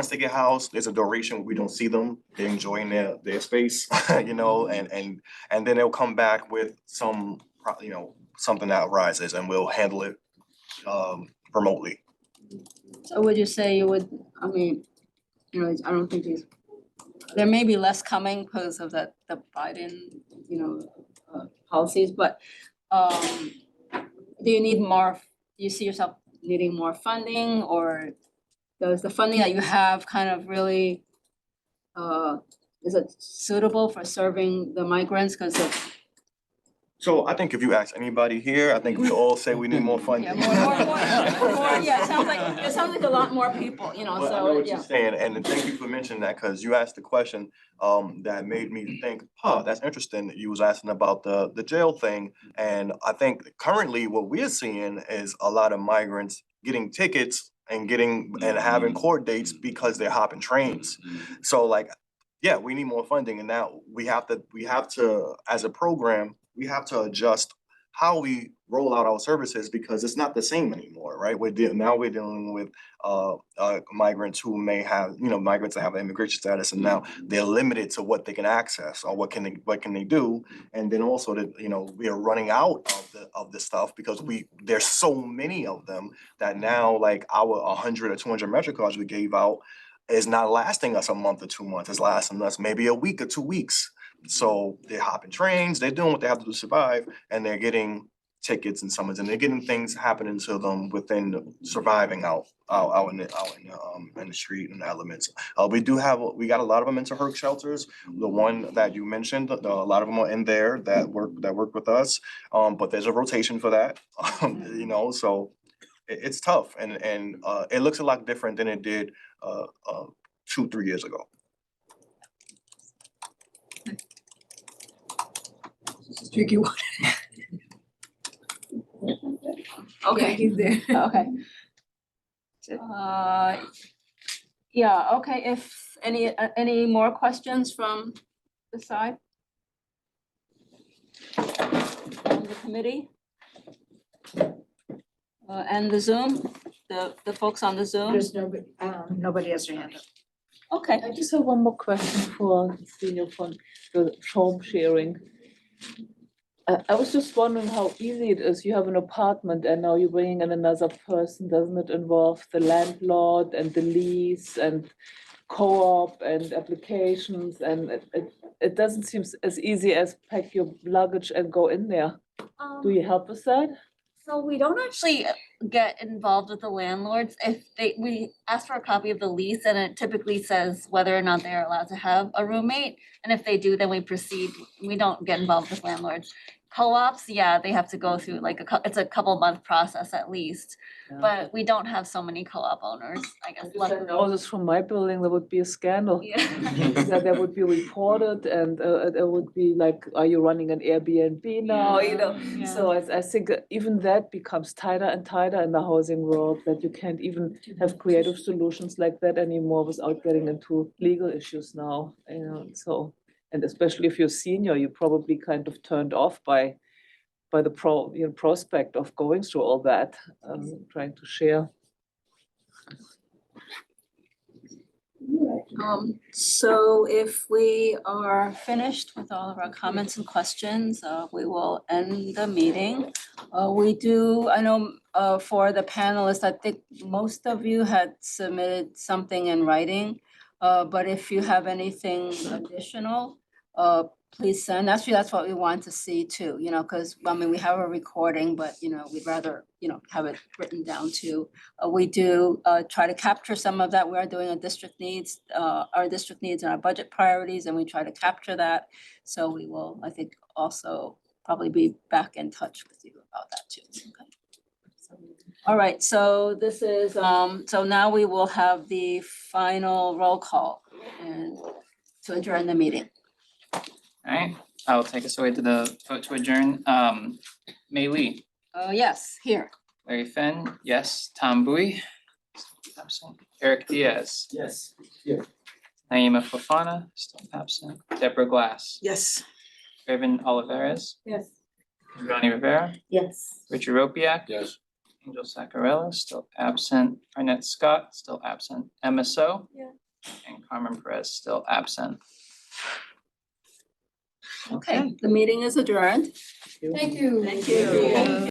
they get housed, there's a duration where we don't see them. They're enjoying their space, and then they'll come back with something that arises and we'll handle it remotely. So would you say you would, I mean, you know, I don't think these, there may be less coming because of the Biden, you know, policies, but do you need more, do you see yourself needing more funding, or does the funding that you have kind of really is it suitable for serving the migrants? Because of So I think if you ask anybody here, I think we all say we need more funding. yeah, it sounds like a lot more people, you know, But I know so, what yeah. you're saying, and thank you for mentioning that, because you asked the question that made me think, that's interesting. You was asking about the jail thing, and I think currently what we're seeing is a lot of migrants getting tickets and having court dates because they're hopping trains. So like, yeah, we need more funding, and now we have to, as a program, we have to adjust how we roll out our services because it's not the same anymore, right? Now we're dealing with migrants who may have, migrants that have immigration status, and now they're limited to what they can access or what can they do, and then also that we are running out of the stuff because there's so many of them that now like our 100 or 200 metric cards we gave out is not lasting us a month or 2 months. It's lasting us maybe a week or 2 weeks. So they're hopping trains, they're doing what they have to do to survive, and they're getting tickets and summons, and they're getting things happening to them within surviving out in the street and the elements. We got a lot of them into HERC shelters. The one that you mentioned, a lot of them are in there that work with us. But there's a rotation for that. So it's tough, and it looks a lot different than it did 2-3 years ago. Tricky one. Okay. He's there. Okay. Yeah, okay, if any more questions from the side? From the committee? And the Zoom, the folks on the Zoom? There's nobody has their hand up. Okay. I just have one more question for Senior Fund, the home sharing. I was just wondering how easy it is. You have an apartment and now you're bringing in another person. Doesn't it involve the landlord and the lease and co-op and applications? And it doesn't seem as easy as pack your luggage and go in there. Do you help with that? So we don't actually get involved with the landlords. We ask for a copy of the lease and it typically says whether or not they're allowed to have a roommate. And if they do, then we proceed. We don't get involved with landlords. Co-ops, yeah, they have to go through it's a couple month process at least. Yeah. But we don't have so many co-op owners, I guess. If I know this from my building, there would be a scandal. Yeah. That would be reported and it would be like, are you running an Airbnb now, Yeah. So I think even that becomes tighter and tighter in the housing world, that you can't even have creative solutions like that anymore without getting into legal issues now, so. And especially if you're senior, you're probably kind of turned off by the prospect of going through all that, trying to share. So if we are finished with all of our comments and questions, we will end the meeting. I know for the panelists, I think most of you had submitted something in writing. But if you have anything additional, please send. Actually, that's what we want to see too, because we have a recording, but we'd rather, have it written down too. We do try to capture some of that. We are doing our district needs and our budget priorities, and we try to capture that. So we will, I think, also probably be back in touch with you about that too. Okay. All right, so this is, so now we will have the final roll call and to adjourn the meeting. All right, I will take us away to the vote to adjourn. Mei Lee, Yes, here. Larry Finn, yes. Tom Bowie, absent. Eric Diaz, Yes. Naima Fofana, still absent. Deborah Glass, Yes. Raven Oliveras, Yes. Ronnie Rivera, Yes. Richard Ropiak, Yes. Angel Sacarella, still absent. Arnett Scott, still absent. Emma So. Yeah. And Carmen Perez, still absent. Okay, the meeting is adjourned. Thank you. Thank you.